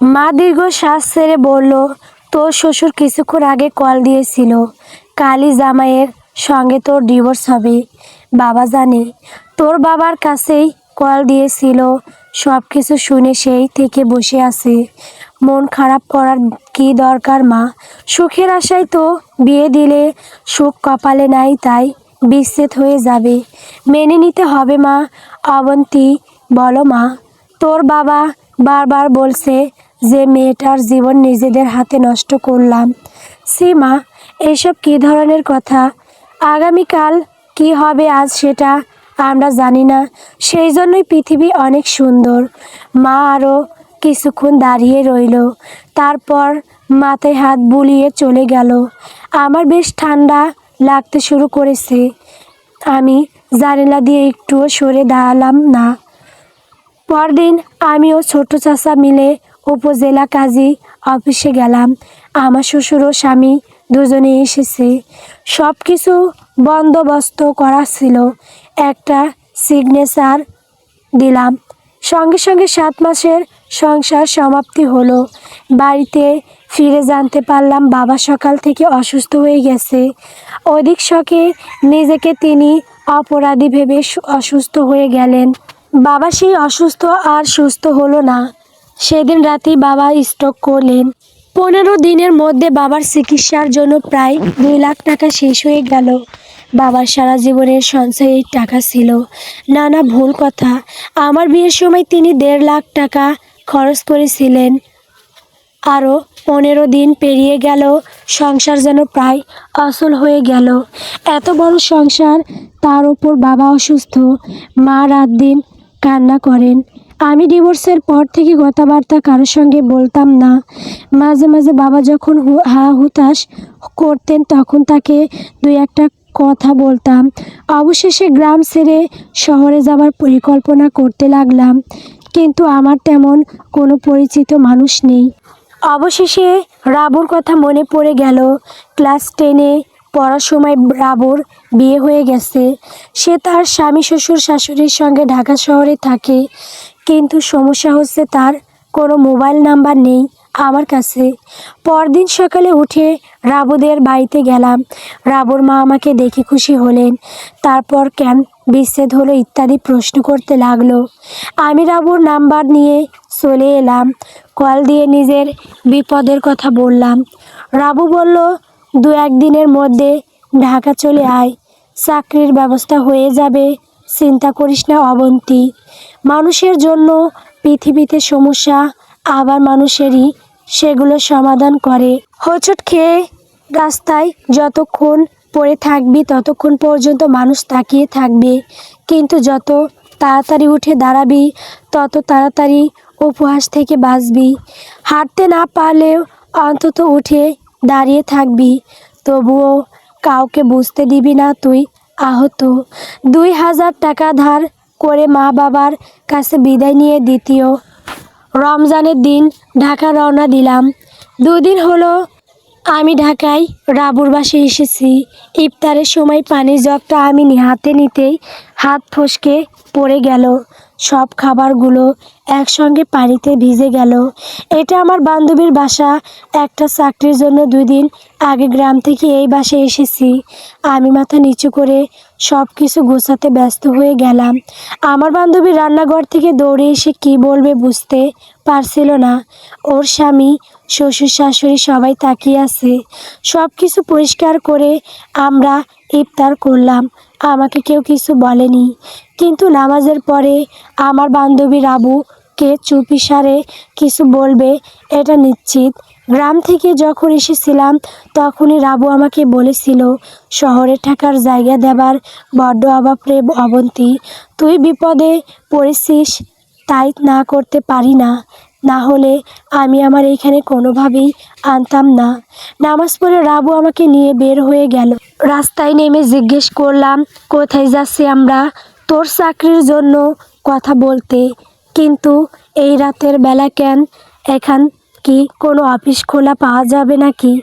মা দীর্ঘশ্বাস ছেড়ে বলল, তোর শ্বশুর কিছুক্ষণ আগে কল দিয়েছিল, কালই জামাইয়ের সঙ্গে তোর ডিভোর্স হবে। বাবা জানে, তোর বাবার কাছেই কল দিয়েছিল। সব কিছু শুনে সেই থেকে বসে আছে। মন খারাপ করার কি দরকার মা? সুখের আশায় তো বিয়ে দিলে, সুখ কপালে নাই তাই বিচ্ছেদ হয়ে যাবে, মেনে নিতে হবে মা। অবন্তী, বলো মা। তোর বাবা বারবার বলছে যে মেয়েটার জীবন নিজেদের হাতে নষ্ট করলাম। সীমা, এসব কী ধরনের কথা? আগামীকাল কি হবে আজ সেটা আমরা জানি না, সেই জন্যই পৃথিবী অনেক সুন্দর। মা আরও কিছুক্ষণ দাঁড়িয়ে রইল, তারপর মাথায় হাত বুলিয়ে চলে গেল। আমার বেশ ঠান্ডা লাগতে শুরু করেছে। আমি জানালা দিয়ে একটুও সরে দাঁড়ালাম না। পরদিন আমি ও ছোট চাচা মিলে উপজেলা কাজী অফিসে গেলাম। আমার শ্বশুর ও স্বামী দুজনে এসেছে। সব কিছু বন্দোবস্ত করা ছিল। একটা সিগনেচার দিলাম, সঙ্গে সঙ্গে 7 মাসের সংসার সমাপ্তি হলো। বাড়িতে ফিরে জানতে পারলাম বাবা সকাল থেকে অসুস্থ হয়ে গেছে। অধিক শোকে নিজেকে তিনি অপরাধী ভেবে অসুস্থ হয়ে গেলেন। বাবা সেই অসুস্থ আর সুস্থ হলো না। সেদিন রাতেই বাবা স্ট্রোক করলেন। 15 দিনের মধ্যে বাবার চিকিৎসার জন্য প্রায় 2 লাখ টাকা শেষ হয়ে গেল। বাবার সারা জীবনের সঞ্চয়ে এই টাকা ছিল। না না, ভুল কথা। আমার বিয়ের সময় তিনি 1.5 লাখ টাকা খরচ করেছিলেন। আরও 15 দিন পেরিয়ে গেল, সংসার যেন প্রায় অচল হয়ে গেল। এত বড় সংসার, তার উপর বাবা অসুস্থ। মা রাত দিন কান্না করেন। আমি ডিভোর্সের পর থেকে কথাবার্তা কারোর সঙ্গে বলতাম না। মাঝে মাঝে বাবা যখন হুতাশ করতেন তখন তাকে 2-1টা কথা বলতাম। অবশেষে গ্রাম ছেড়ে শহরে যাবার পরিকল্পনা করতে লাগলাম, কিন্তু আমার তেমন কোনো পরিচিত মানুষ নেই। অবশেষে রাবুর কথা মনে পড়ে গেল। ক্লাস 10-এ পড়ার সময় রাবুর বিয়ে হয়ে গেছে। সে তার স্বামী শ্বশুর শাশুড়ির সঙ্গে ঢাকা শহরে থাকে, কিন্তু সমস্যা হচ্ছে তার কোনো মোবাইল নাম্বার নেই আমার কাছে। পরদিন সকালে উঠে রাবুদের বাড়িতে গেলাম। রাবুর মা আমাকে দেখে খুশি হলেন। তারপর কেন বিচ্ছেদ হলো ইত্যাদি প্রশ্ন করতে লাগলো। আমি রাবুর নাম্বার নিয়ে চলে এলাম। কল দিয়ে নিজের বিপদের কথা বললাম। রাবু বলল, 2-1 দিনের মধ্যে ঢাকা চলে আয়, চাকরির ব্যবস্থা হয়ে যাবে। চিন্তা করিস না অবন্তী। মানুষের জন্য পৃথিবীতে সমস্যা, আবার মানুষেরই সেগুলো সমাধান করে। হোঁচট খেয়ে রাস্তায় যতক্ষণ পড়ে থাকবি ততক্ষণ পর্যন্ত মানুষ তাকিয়ে থাকবে, কিন্তু যত তাড়াতাড়ি উঠে দাঁড়াবি তত তাড়াতাড়ি উপহাস থেকে বাঁচবি। হাঁটতে না পারলেও অন্তত উঠে দাঁড়িয়ে থাকবি, তবুও কাউকে বুঝতে দিবি না তুই আহত। 2000 টাকা ধার করে মা বাবার কাছে বিদায় নিয়ে দ্বিতীয় রমজানের দিন ঢাকা রওনা দিলাম। 2 দিন হলো আমি ঢাকায় রাবুর বাসায় এসেছি। ইফতারের সময় পানির জগটা আমি হাতে নিতেই হাত ফসকে পড়ে গেল। সব খাবারগুলো একসঙ্গে পানিতে ভিজে গেল। এটা আমার বান্ধবীর বাসা। একটা চাকরির জন্য 2 দিন আগে গ্রাম থেকে এই বাসায় এসেছি। আমি মাথা নিচু করে সব কিছু গোছাতে ব্যস্ত হয়ে গেলাম। আমার বান্ধবী রান্নাঘর থেকে দৌড়ে এসে কী বলবে বুঝতে পারছিল না। ওর স্বামী, শ্বশুর শাশুড়ি সবাই তাকিয়ে আছে। সব কিছু পরিষ্কার করে আমরা ইফতার করলাম। আমাকে কেউ কিছু বলেনি, কিন্তু নামাজের পরে আমার বান্ধবী রাবুকে চুপিসারে কিছু বলবে এটা নিশ্চিত। গ্রাম থেকে যখন এসেছিলাম তখনই রাবু আমাকে বলেছিল, শহরে থাকার জায়গা দেবার বড্ড অভাব রে অবন্তী। তুই বিপদে পড়েছিস তাই না করতে পারি না, না হলে আমি আমার এইখানে কোনোভাবেই আনতাম না। নামাজ পড়ে রাবু আমাকে নিয়ে বের হয়ে গেল। রাস্তায় নেমে জিজ্ঞেস করলাম, কোথায় যাচ্ছি আমরা? তোর চাকরির জন্য কথা বলতে। কিন্তু এই রাতের বেলা কেন? এখান কি কোনো অফিস খোলা পাওয়া যাবে নাকি?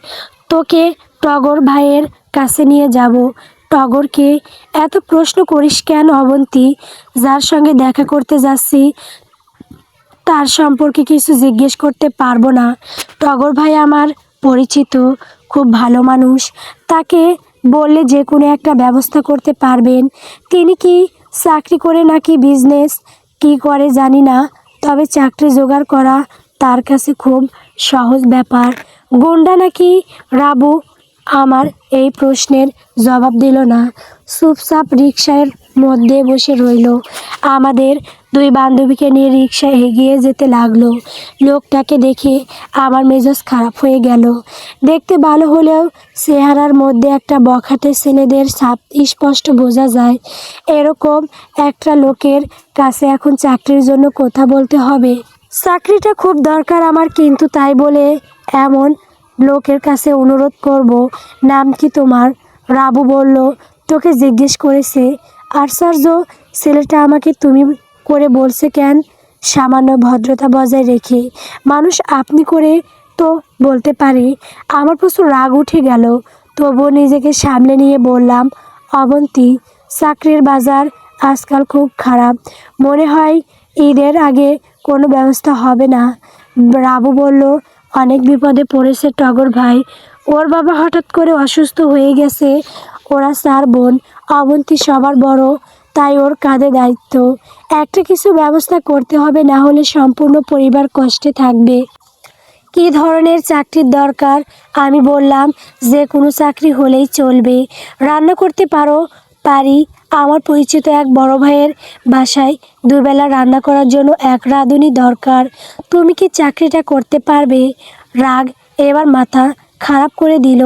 তোকে টগর ভাইয়ের কাছে নিয়ে যাব। টগরকে এত প্রশ্ন করিস কেন অবন্তী? যার সঙ্গে দেখা করতে যাচ্ছি তার সম্পর্কে কিছু জিজ্ঞেস করতে পারবো না। টগর ভাই আমার পরিচিত, খুব ভালো মানুষ। তাকে বললে যে কোনো একটা ব্যবস্থা করতে পারবেন। তিনি কি চাকরি করে নাকি বিজনেস কি করে জানি না, তবে চাকরি জোগাড় করা তার কাছে খুব সহজ ব্যাপার। গুন্ডা নাকি রাবু আমার এই প্রশ্নের জবাব দিল না, চুপচাপ রিকশার মধ্যে বসে রইল। আমাদের দুই বান্ধবীকে নিয়ে রিকশা এগিয়ে যেতে লাগলো। লোকটাকে দেখে আমার মেজাজ খারাপ হয়ে গেল। দেখতে ভালো হলেও চেহারার মধ্যে একটা বখাটে ছেলেদের ছাপ স্পষ্ট বোঝা যায়। এরকম একটা লোকের কাছে এখন চাকরির জন্য কথা বলতে হবে। চাকরিটা খুব দরকার আমার, কিন্তু তাই বলে এমন লোকের কাছে অনুরোধ করব? নাম কি তোমার? রাবু বলল, তোকে জিজ্ঞেস করেছে। আশ্চর্য, ছেলেটা আমাকে তুমি করে বলছে কেন? সামান্য ভদ্রতা বজায় রেখে মানুষ আপনি করে তো বলতে পারে। আমার প্রচুর রাগ উঠে গেল, তবুও নিজেকে সামলে নিয়ে বললাম, অবন্তী, চাকরির বাজার আজকাল খুব খারাপ। মনে হয় ঈদের আগে কোনো ব্যবস্থা হবে না। রাবু বলল, অনেক বিপদে পড়েছে টগর ভাই। ওর বাবা হঠাৎ করে অসুস্থ হয়ে গেছে। ওরা 4 বোন, অবন্তী সবার বড়, তাই ওর কাঁধে দায়িত্ব। একটা কিছু ব্যবস্থা করতে হবে, না হলে সম্পূর্ণ পরিবার কষ্টে থাকবে। কী ধরনের চাকরির দরকার? আমি বললাম, যে কোনো চাকরি হলেই চলবে। রান্না করতে পারো? পারি। আমার পরিচিত এক বড় ভাইয়ের বাসায় দুবেলা রান্না করার জন্য এক রাঁধুনি দরকার। তুমি কি চাকরিটা করতে পারবে? রাগ এবার মাথা খারাপ করে দিল।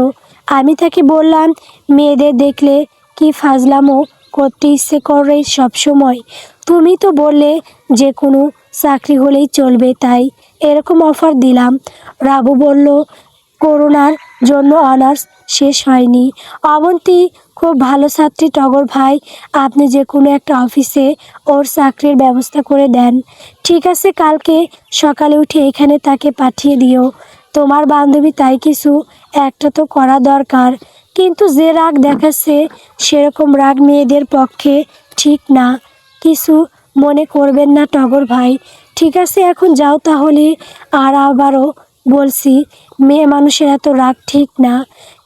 আমি তাকে বললাম, মেয়েদের দেখলে কি ফাজলামো করতে ইচ্ছে করে সব সময়। তুমি তো বললে যে কোনো চাকরি হলেই চলবে, তাই এরকম অফার দিলাম। রাবু বলল, করোনার জন্য অনার্স শেষ হয়নি। অবন্তী খুব ভালো ছাত্রী টগর ভাই, আপনি যে কোনো একটা অফিসে ওর চাকরির ব্যবস্থা করে দেন। ঠিক আছে, কালকে সকালে উঠে এখানে তাকে পাঠিয়ে দিও। তোমার বান্ধবী, তাই কিছু একটা তো করা দরকার। কিন্তু যে রাগ দেখাচ্ছে, সেরকম রাগ মেয়েদের পক্ষে ঠিক না। কিছু মনে করবেন না টগর ভাই। ঠিক আছে, এখন যাও তাহলে। আর আবারও বলছি, মেয়ে মানুষের এত রাগ ঠিক না।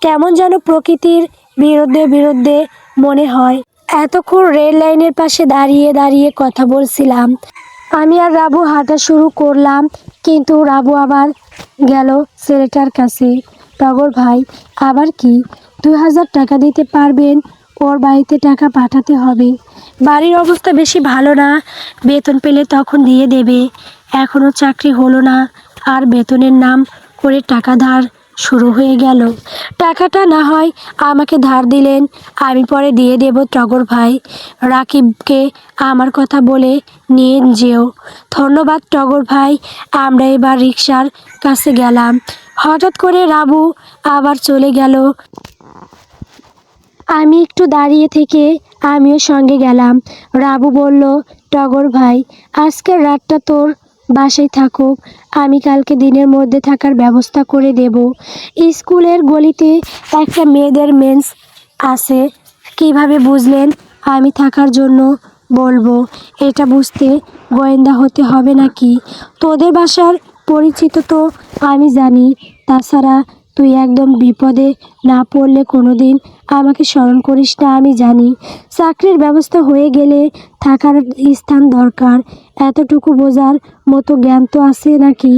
কেমন যেন প্রকৃতির বিরুদ্ধে বিরুদ্ধে মনে হয়। এতক্ষণ রেল লাইনের পাশে দাঁড়িয়ে দাঁড়িয়ে কথা বলছিলাম। আমি আর রাবু হাঁটা শুরু করলাম, কিন্তু রাবু আবার গেল ছেলেটার কাছে। টগর ভাই, আবার কি? 2000 টাকা দিতে পারবেন? ওর বাড়িতে টাকা পাঠাতে হবে। বাড়ির অবস্থা বেশি ভালো না, বেতন পেলে তখন দিয়ে দেবে। এখনও চাকরি হলো না, আর বেতনের নাম করে টাকা ধার শুরু হয়ে গেল। টাকাটা না হয় আমাকে ধার দিলেন, আমি পরে দিয়ে দেব টগর ভাই। রাকিবকে আমার কথা বলে নিয়ে যেও। ধন্যবাদ টগর ভাই। আমরা এবার রিকশার কাছে গেলাম। হঠাৎ করে রাবু আবার চলে গেল। আমি একটু দাঁড়িয়ে থেকে আমিও সঙ্গে গেলাম। রাবু বলল, টগর ভাই, আজকের রাতটা তোর বাসায় থাকুক, আমি কালকে দিনের মধ্যে থাকার ব্যবস্থা করে দেব। স্কুলের গলিতে একটা মেয়েদের মেন্স আছে। কিভাবে বুঝলেন আমি থাকার জন্য বলবো? এটা বুঝতে গোয়েন্দা হতে হবে নাকি? তোদের বাসার পরিচিত তো আমি জানি। তাছাড়া তুই একদম বিপদে না পড়লে কোনো দিন আমাকে স্মরণ করিস না, আমি জানি। চাকরির ব্যবস্থা হয়ে গেলে থাকার স্থান দরকার, এতটুকু বোঝার মতো জ্ঞান তো আছে নাকি?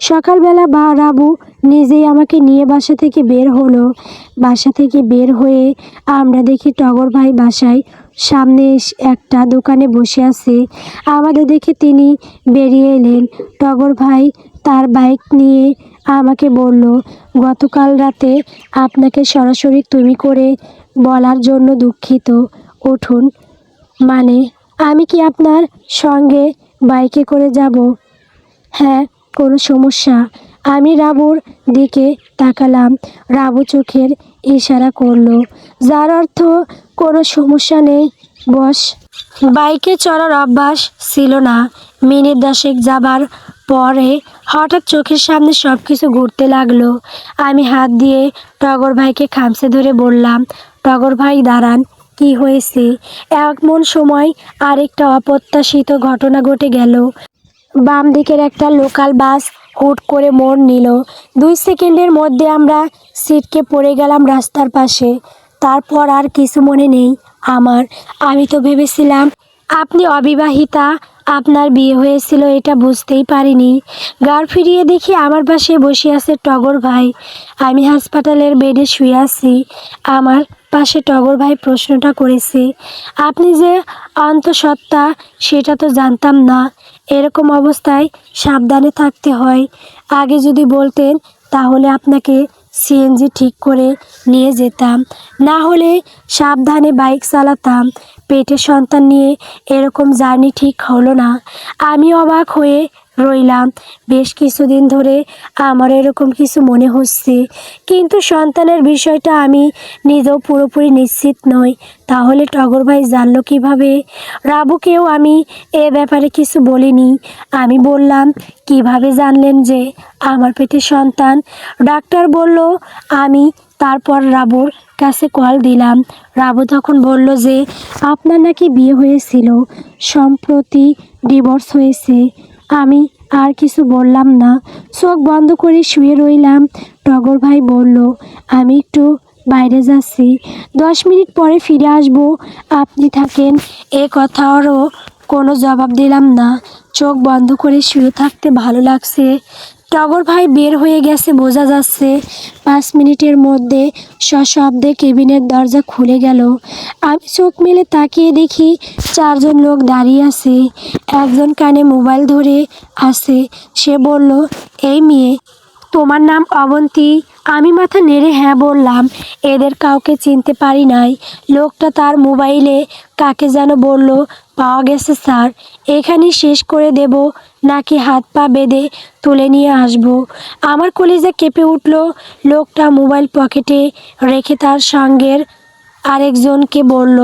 সকালবেলা রাবু নিজেই আমাকে নিয়ে বাসা থেকে বের হলো। বাসা থেকে বের হয়ে আমরা দেখি টগর ভাই বাসায় সামনে একটা দোকানে বসে আছে। আমাদের দেখে তিনি বেরিয়ে এলেন। টগর ভাই তার বাইক নিয়ে আমাকে বলল, গতকাল রাতে আপনাকে সরাসরি তুমি করে বলার জন্য দুঃখিত। উঠুন। মানে, আমি কি আপনার সঙ্গে বাইকে করে যাব? হ্যাঁ, কোনো সমস্যা? আমি রাবুর দিকে তাকালাম। রাবু চোখের ইশারা করলো, যার অর্থ কোনো সমস্যা নেই বস। বাইকে চড়ার অভ্যাস ছিল না। মিনিট 10 যাবার পরে হঠাৎ চোখের সামনে সব কিছু ঘুরতে লাগলো। আমি হাত দিয়ে টগর ভাইকে খামচে ধরে বললাম, টগর ভাই দাঁড়ান। কি হয়েছে? এমন সময় আরেকটা অপ্রত্যাশিত ঘটনা ঘটে গেল। বাম দিকের একটা লোকাল বাস হুট করে মোড় নিল। 2 সেকেন্ডের মধ্যে আমরা ছিটকে পড়ে গেলাম রাস্তার পাশে। তারপর আর কিছু মনে নেই আমার। আমি তো ভেবেছিলাম আপনি অবিবাহিতা, আপনার বিয়ে হয়েছিল, এটা বুঝতেই পারিনি। ঘাড় ফিরিয়ে দেখি আমার পাশে বসে আছে টগর ভাই। আমি হাসপাতালের বেডে শুয়ে আছি। আমার পাশে টগর ভাই প্রশ্নটা করেছে, আপনি যে অন্তঃসত্ত্বা সেটা তো জানতাম না। এরকম অবস্থায় সাবধানে থাকতে হয়। আগে যদি বলতেন তাহলে আপনাকে সিএনজি ঠিক করে নিয়ে যেতাম, না হলে সাবধানে বাইক চালাতাম। পেটে সন্তান নিয়ে এরকম জার্নি ঠিক হলো না। আমি অবাক হয়ে রইলাম। বেশ কিছুদিন ধরে আমার এরকম কিছু মনে হচ্ছে, কিন্তু সন্তানের বিষয়টা আমি নিজেও পুরোপুরি নিশ্চিত নই। তাহলে টগর ভাই জানলো কিভাবে? রাবুকেও আমি এ ব্যাপারে কিছু বলিনি। আমি বললাম, কিভাবে জানলেন যে আমার পেটে সন্তান? ডাক্তার বলল আমি। তারপর রাবুর কাছে কল দিলাম। রাবু তখন বলল যে আপনার নাকি বিয়ে হয়েছিল, সম্প্রতি ডিভোর্স হয়েছে। আমি আর কিছু বললাম না, চোখ বন্ধ করে শুয়ে রইলাম। টগর ভাই বলল, আমি একটু বাইরে যাচ্ছি, 10 মিনিট পরে ফিরে আসবো, আপনি থাকেন। এ কথারও কোনো জবাব দিলাম না। চোখ বন্ধ করে শুয়ে থাকতে ভালো লাগছে। টগর ভাই বের হয়ে গেছে বোঝা যাচ্ছে। 5 মিনিটের মধ্যে সশব্দে কেবিনের দরজা খুলে গেল। আমি চোখ মেলে তাকিয়ে দেখি 4জন লোক দাঁড়িয়ে আছে। একজন কানে মোবাইল ধরে আছে। সে বলল, এই মেয়ে, তোমার নাম অবন্তী? আমি মাথা নেড়ে হ্যাঁ বললাম। এদের কাউকে চিনতে পারি নাই। লোকটা তার মোবাইলে কাকে যেন বলল, পাওয়া গেছে স্যার, এখানেই শেষ করে দেব নাকি হাত পা বেঁধে তুলে নিয়ে আসব? আমার কলিজা কেঁপে উঠল। লোকটা মোবাইল পকেটে রেখে তার সঙ্গের আরেকজনকে বলল,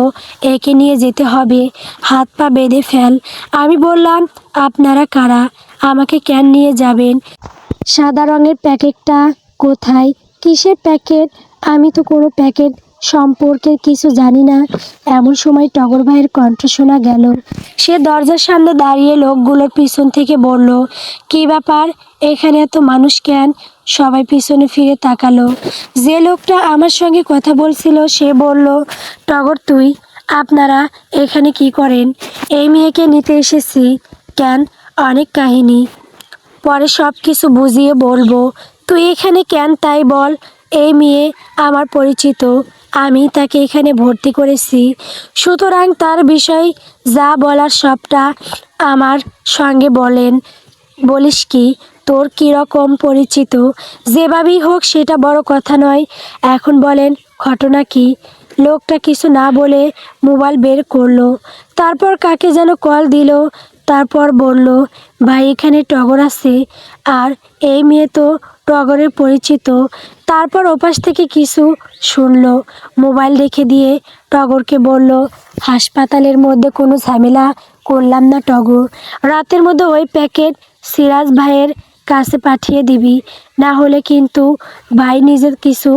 একে নিয়ে যেতে হবে, হাত পা বেঁধে ফেল। আমি বললাম, আপনারা কারা? আমাকে কেন নিয়ে যাবেন? সাদা রঙের প্যাকেটটা কোথায়? কিসের প্যাকেট? আমি তো কোনো প্যাকেট সম্পর্কে কিছু জানি না। এমন সময় টগর ভাইয়ের কণ্ঠ শোনা গেল। সে দরজার সামনে দাঁড়িয়ে লোকগুলোর পিছন থেকে বলল, কী ব্যাপার, এখানে এত মানুষ কেন? সবাই পিছনে ফিরে তাকালো। যে লোকটা আমার সঙ্গে কথা বলছিল সে বলল, টগর তুই, আপনারা এখানে কি করেন? এই মেয়েকে নিতে এসেছি। কেন? অনেক কাহিনী, পরে সব কিছু বুঝিয়ে বলবো। তুই এখানে কেন তাই বল। এই মেয়ে আমার পরিচিত, আমি তাকে এখানে ভর্তি করেছি, সুতরাং তার বিষয় যা বলার সবটা আমার সঙ্গে বলেন। বলিস কি, তোর কীরকম পরিচিত? যেভাবেই হোক সেটা বড় কথা নয়, এখন বলেন ঘটনা কি? লোকটা কিছু না বলে মোবাইল বের করলো। তারপর কাকে যেন কল দিল। তারপর বলল, ভাই এখানে টগর আছে, আর এই মেয়ে তো টগরের পরিচিত। তারপর ওপাশ থেকে কিছু শুনলো। মোবাইল রেখে দিয়ে টগরকে বলল, হাসপাতালের মধ্যে কোনো ঝামেলা করলাম না টগর। রাতের মধ্যে ওই প্যাকেট সিরাজ ভাইয়ের কাছে পাঠিয়ে দিবি, না হলে কিন্তু ভাই নিজের কিছু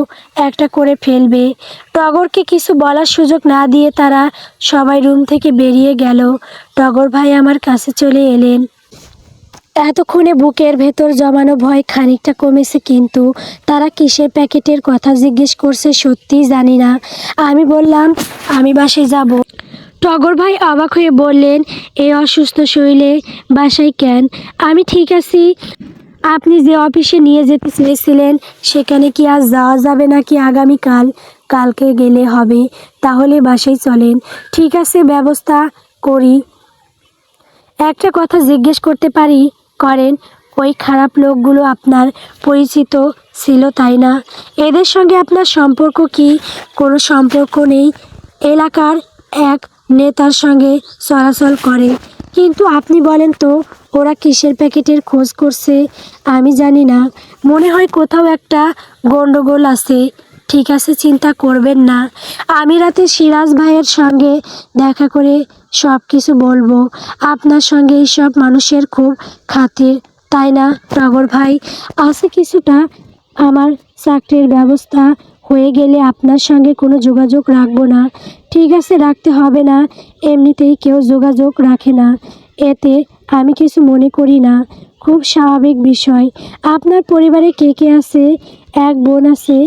একটা করে ফেলবে। টগরকে কিছু বলার সুযোগ না দিয়ে তারা সবাই রুম থেকে বেরিয়ে গেল। টগর ভাই আমার কাছে চলে এলেন। এতক্ষণে বুকের ভেতর জমানো ভয় খানিকটা কমেছে, কিন্তু তারা কিসের প্যাকেটের কথা জিজ্ঞেস করছে সত্যিই জানি না। আমি বললাম, আমি বাসায় যাব। টগর ভাই অবাক হয়ে বললেন, এই অসুস্থ শরীরে বাসায় কেন? আমি ঠিক আছি। আপনি যে অফিসে নিয়ে যেতে চেয়েছিলেন সেখানে কি আজ যাওয়া যাবে নাকি আগামীকাল? কালকে গেলে হবে। তাহলে বাসায় চলেন। ঠিক আছে, ব্যবস্থা করি। একটা কথা জিজ্ঞেস করতে পারি? করেন। ওই খারাপ লোকগুলো আপনার পরিচিত ছিল তাই না? এদের সঙ্গে আপনার সম্পর্ক কি? কোনো সম্পর্ক নেই। এলাকার এক নেতার সঙ্গে চলাচল করে। কিন্তু আপনি বলেন তো, ওরা কিসের প্যাকেটের খোঁজ করছে? আমি জানি না, মনে হয় কোথাও একটা গন্ডগোল আছে। ঠিক আছে, চিন্তা করবেন না। আমি রাতে সিরাজ ভাইয়ের সঙ্গে দেখা করে সব কিছু বলবো। আপনার সঙ্গে এইসব মানুষের খুব খাতির, তাই না টগর ভাই? আছে কিছুটা। আমার চাকরির ব্যবস্থা হয়ে গেলে আপনার সঙ্গে কোনো যোগাযোগ রাখবো না। ঠিক আছে, রাখতে হবে না, এমনিতেই কেউ যোগাযোগ রাখে না। এতে আমি কিছু মনে করি না, খুব স্বাভাবিক বিষয়। আপনার পরিবারে কে কে আছে? এক বোন আছে,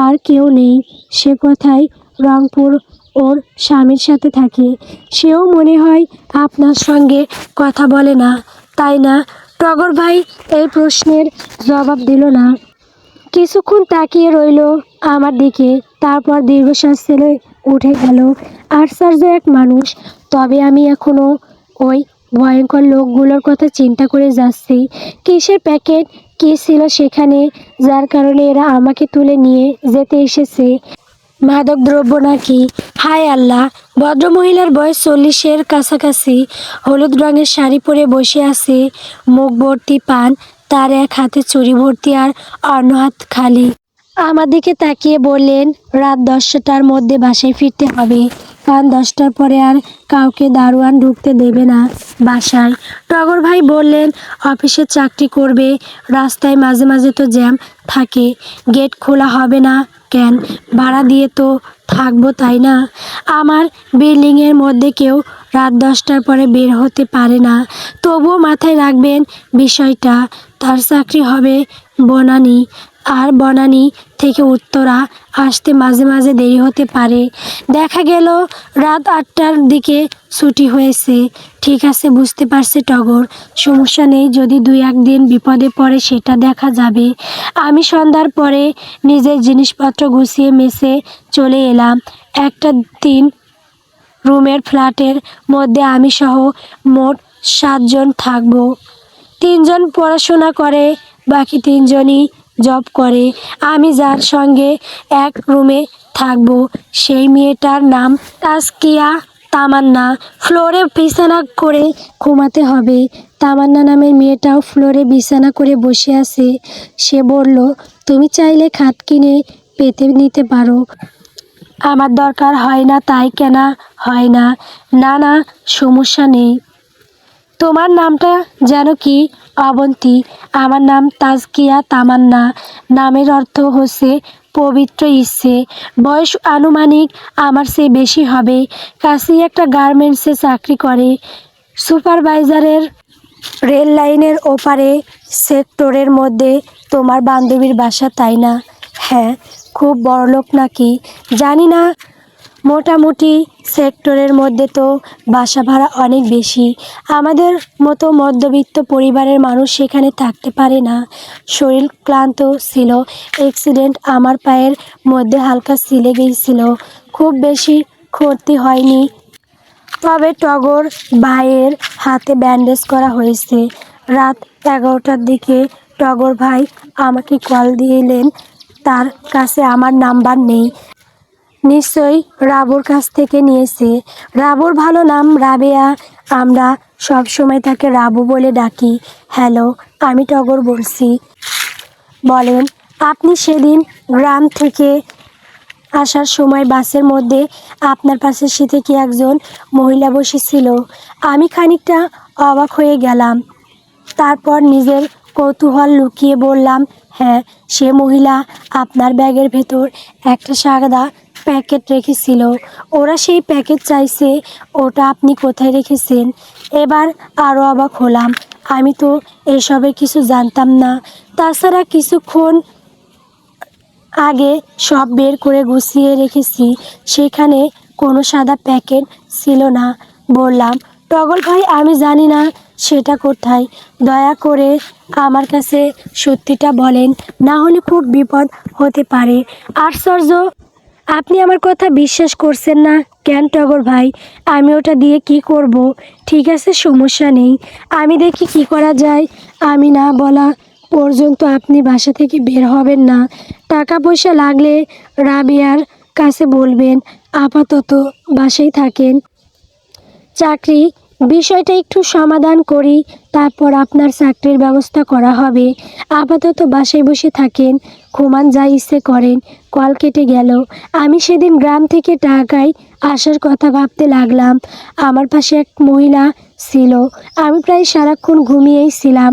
আর কেউ নেই। সে কোথায়? রংপুর, ওর স্বামীর সাথে থাকে। সেও মনে হয় আপনার সঙ্গে কথা বলে না, তাই না? টগর ভাই এই প্রশ্নের জবাব দিল না, কিছুক্ষণ তাকিয়ে রইল আমার দিকে, তারপর দীর্ঘশ্বাস ছেড়ে উঠে গেল। আশ্চর্য এক মানুষ। তবে আমি এখনো ওই ভয়ঙ্কর লোকগুলোর কথা চিন্তা করে যাচ্ছি। কিসের প্যাকেট, কী ছিল সেখানে, যার কারণে এরা আমাকে তুলে নিয়ে যেতে এসেছে? মাদক দ্রব্য নাকি? হায় আল্লাহ! ভদ্রমহিলার বয়স 40-এর কাছাকাছি, হলুদ রঙের শাড়ি পরে বসে আছে, মুখ ভর্তি পান, তার এক হাতে চুরি ভর্তি আর অন্য হাত খালি। আমার দিকে তাকিয়ে বললেন, রাত 10টার মধ্যে বাসায় ফিরতে হবে, কারণ 10টার পরে আর কাউকে দারোয়ান ঢুকতে দেবে না বাসায়। টগর ভাই বললেন, অফিসে চাকরি করবে, রাস্তায় মাঝে মাঝে তো জ্যাম থাকে, গেট খোলা হবে না কেন? ভাড়া দিয়ে তো থাকবো, তাই না? আমার বিল্ডিংয়ের মধ্যে কেউ রাত 10টার পরে বের হতে পারে না। তবুও মাথায় রাখবেন বিষয়টা। তার চাকরি হবে বনানী, আর বনানী থেকে উত্তরা আসতে মাঝে মাঝে দেরি হতে পারে। দেখা গেল রাত 8টার দিকে ছুটি হয়েছে। ঠিক আছে, বুঝতে পারছে টগর, সমস্যা নেই, যদি 2-1 দিন বিপদে পড়ে সেটা দেখা যাবে। আমি সন্ধ্যার পরে নিজের জিনিসপত্র গুছিয়ে মেসে চলে এলাম। একটা 3 রুমের ফ্ল্যাটের মধ্যে আমি সহ মোট 7 জন থাকবো। 3 জন পড়াশোনা করে, বাকি 3 জনই জব করে। আমি যার সঙ্গে এক রুমে থাকবো সেই মেয়েটার নাম তাসকিয়া তামান্না। ফ্লোরে বিছানা করে ঘুমাতে হবে। তামান্না নামের মেয়েটাও ফ্লোরে বিছানা করে বসে আছে। সে বলল, তুমি চাইলে খাট কিনে পেতে নিতে পারো। আমার দরকার হয় না তাই কেনা হয় না? না না, সমস্যা নেই। তোমার নামটা যেন কি? অবন্তী। আমার নাম তাজকিয়া তামান্না। নামের অর্থ হচ্ছে পবিত্র ইচ্ছে। বয়স আনুমানিক আমার চেয়ে বেশি হবে। কাছেই একটা গার্মেন্টসে চাকরি করে, সুপারভাইজারের। রেল লাইনের ওপারে সেক্টরের মধ্যে। তোমার বান্ধবীর বাসা, তাই না? হ্যাঁ। খুব বড়লোক নাকি? জানি না, মোটামুটি সেক্টরের মধ্যে তো বাসা ভাড়া অনেক বেশি। আমাদের মতো মধ্যবিত্ত পরিবারের মানুষ সেখানে থাকতে পারে না। শরীর ক্লান্ত ছিল, অ্যাক্সিডেন্ট, আমার পায়ের মধ্যে হালকা ছিলে গিয়েছিল, খুব বেশি ক্ষতি হয়নি। তবে টগর ভাইয়ের হাতে ব্যান্ডেজ করা হয়েছে। রাত 11টার দিকে টগর ভাই আমাকে কল দিলেন। তার কাছে আমার নাম্বার নেই, নিশ্চয়ই রাবুর কাছ থেকে নিয়েছে। রাবুর ভালো নাম রাবেয়া, আমরা সব সময় তাকে রাবু বলে ডাকি। হ্যালো, আমি টগর বলছি। বলেন, আপনি সেদিন গ্রাম থেকে আসার সময় বাসের মধ্যে আপনার পাশের সিটে কি একজন মহিলা বসেছিল? আমি খানিকটা অবাক হয়ে গেলাম, তারপর নিজের কৌতূহল লুকিয়ে বললাম, হ্যাঁ, সে মহিলা আপনার ব্যাগের ভেতর একটা সাদা প্যাকেট রেখেছিল। ওরা সেই প্যাকেট চাইছে, ওটা আপনি কোথায় রেখেছেন? এবার আরও অবাক হলাম, আমি তো এসবের কিছু জানতাম না। তাছাড়া কিছুক্ষণ আগে সব বের করে গুছিয়ে রেখেছি, সেখানে কোনো সাদা প্যাকেট ছিল না। বললাম, টগর ভাই, আমি জানি না সেটা কোথায়, দয়া করে আমার কাছে সত্যিটা বলেন, না হলে খুব বিপদ হতে পারে। আশ্চর্য, আপনি আমার কথা বিশ্বাস করছেন না কেন টগর ভাই? আমি ওটা দিয়ে কি করব? ঠিক আছে, সমস্যা নেই, আমি দেখি কি করা যায়। আমি না বলা পর্যন্ত আপনি বাসা থেকে বের হবেন না। টাকা পয়সা লাগলে রাবিয়ার কাছে বলবেন। আপাতত বাসায় থাকেন। চাকরি বিষয়টা একটু সমাধান করি, তারপর আপনার চাকরির ব্যবস্থা করা হবে। আপাতত বাসায় বসে থাকেন, ঘুমান, যা ইচ্ছে করেন। কল কেটে গেল। আমি সেদিন গ্রাম থেকে ঢাকায় আসার কথা ভাবতে লাগলাম। আমার পাশে এক মহিলা ছিল। আমি প্রায় সারাক্ষণ ঘুমিয়েই ছিলাম।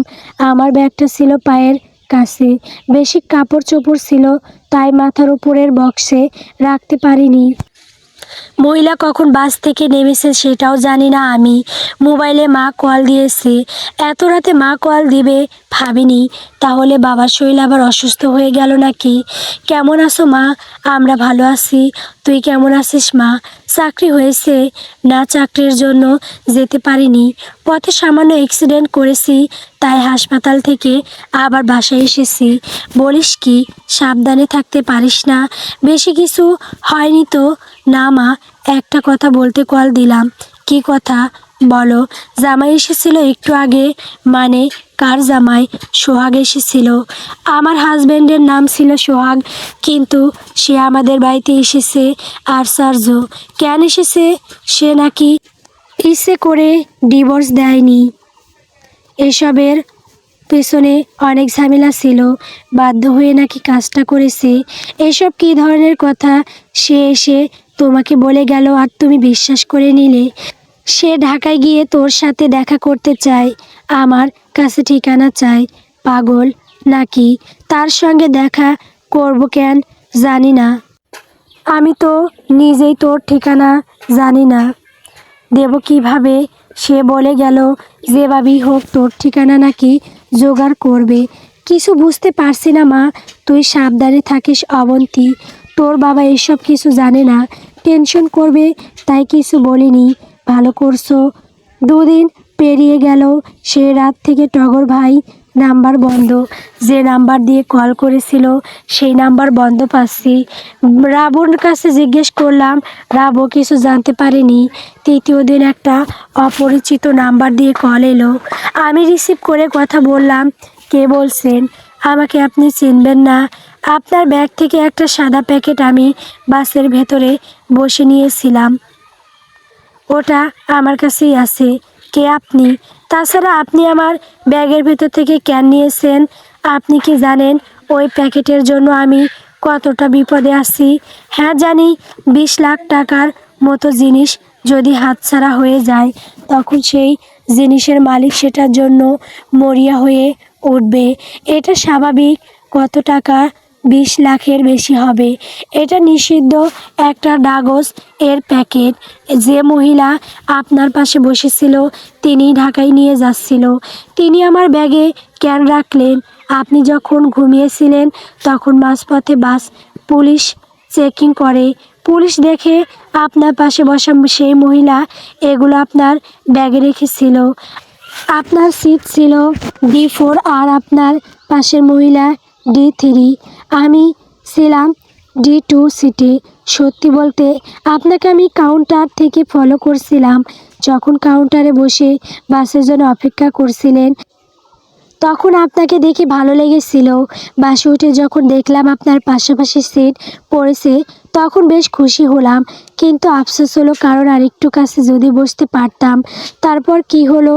আমার ব্যাগটা ছিল পায়ের কাছে, বেশি কাপড় চোপড় ছিল তাই মাথার উপরের বক্সে রাখতে পারিনি। মহিলা কখন বাস থেকে নেমেছে সেটাও জানি না আমি। মোবাইলে মা কল দিয়েছে, এত রাতে মা কল দিবে ভাবিনি। তাহলে বাবার শরীর আবার অসুস্থ হয়ে গেল নাকি? কেমন আছো মা? আমরা ভালো আছি। তুই কেমন আছিস মা? চাকরি হয়েছে? না, চাকরির জন্য যেতে পারিনি। পথে সামান্য অ্যাক্সিডেন্ট করেছি, তাই হাসপাতাল থেকে আবার বাসায় এসেছি। বলিস কি, সাবধানে থাকতে পারিস না? বেশি কিছু হয়নি তো? না মা, একটা কথা বলতে কল দিলাম। কি কথা? বলো। জামাই এসেছিল একটু আগে। মানে কার জামাই? সোহাগ এসেছিল। আমার হাজবেন্ডের নাম ছিল সোহাগ, কিন্তু সে আমাদের বাড়িতে এসেছে আশ্চর্য। কেন এসেছে? সে নাকি ইচ্ছে করে ডিভোর্স দেয়নি। এসবের পেছনে অনেক ঝামেলা ছিল, বাধ্য হয়ে নাকি কাজটা করেছে। এসব কী ধরনের কথা? সে এসে তোমাকে বলে গেল আর তুমি বিশ্বাস করে নিলে? সে ঢাকায় গিয়ে তোর সাথে দেখা করতে চায়, আমার কাছে ঠিকানা চায়। পাগল নাকি? তার সঙ্গে দেখা করব কেন জানি না। আমি তো নিজেই তোর ঠিকানা জানি না, দেব কিভাবে? সে বলে গেল যেভাবেই হোক তোর ঠিকানা নাকি জোগাড় করবে। কিছু বুঝতে পারছি না মা, তুই সাবধানে থাকিস অবন্তী। তোর বাবা এসব কিছু জানে না, টেনশন করবে, তাই কিছু বলিনি। ভালো করছো। দুদিন পেরিয়ে গেল, সে রাত থেকে টগর ভাই নাম্বার বন্ধ। যে নাম্বার দিয়ে কল করেছিল সেই নাম্বার বন্ধ পাচ্ছি। রাবুর কাছে জিজ্ঞেস করলাম, রাবু কিছু জানতে পারেনি। তৃতীয় দিন একটা অপরিচিত নাম্বার দিয়ে কল এলো। আমি রিসিভ করে কথা বললাম। কে বলছেন? আমাকে আপনি চিনবেন না? আপনার ব্যাগ থেকে একটা সাদা প্যাকেট আমি বাসের ভেতরে বসে নিয়েছিলাম, ওটা আমার কাছেই আছে। কে আপনি? তাছাড়া আপনি আমার ব্যাগের ভেতর থেকে কেন নিয়েছেন? আপনি কি জানেন ওই প্যাকেটের জন্য আমি কতটা বিপদে আছি? হ্যাঁ জানি। 20 লাখ টাকার মতো জিনিস যদি হাতছাড়া হয়ে যায়, তখন সেই জিনিসের মালিক সেটার জন্য মরিয়া হয়ে উঠবে। এটা স্বাভাবিক। কত টাকা? 20 লাখের বেশি হবে। এটা নিষিদ্ধ একটা কাগজ এর প্যাকেট। যে মহিলা আপনার পাশে বসেছিল তিনি ঢাকায় নিয়ে যাচ্ছিল। তিনি আমার ব্যাগে কেন রাখলেন? আপনি যখন ঘুমিয়েছিলেন তখন মাঝপথে বাস পুলিশ চেকিং করে। পুলিশ দেখে আপনার পাশে বসা সেই মহিলা এগুলো আপনার ব্যাগে রেখেছিল। আপনার সিট ছিল D4 আর আপনার পাশের মহিলা D3। আমি ছিলাম D2 সিটে। সত্যি বলতে আপনাকে আমি কাউন্টার থেকে ফলো করছিলাম। যখন কাউন্টারে বসে বাসের জন্য অপেক্ষা করছিলেন তখন আপনাকে দেখে ভালো লেগেছিল। বাসে উঠে যখন দেখলাম আপনার পাশাপাশি সিট পড়েছে তখন বেশ খুশি হলাম, কিন্তু আফসোস হলো কারণ আরেকটু কাছে যদি বসতে পারতাম। তারপর কি হলো?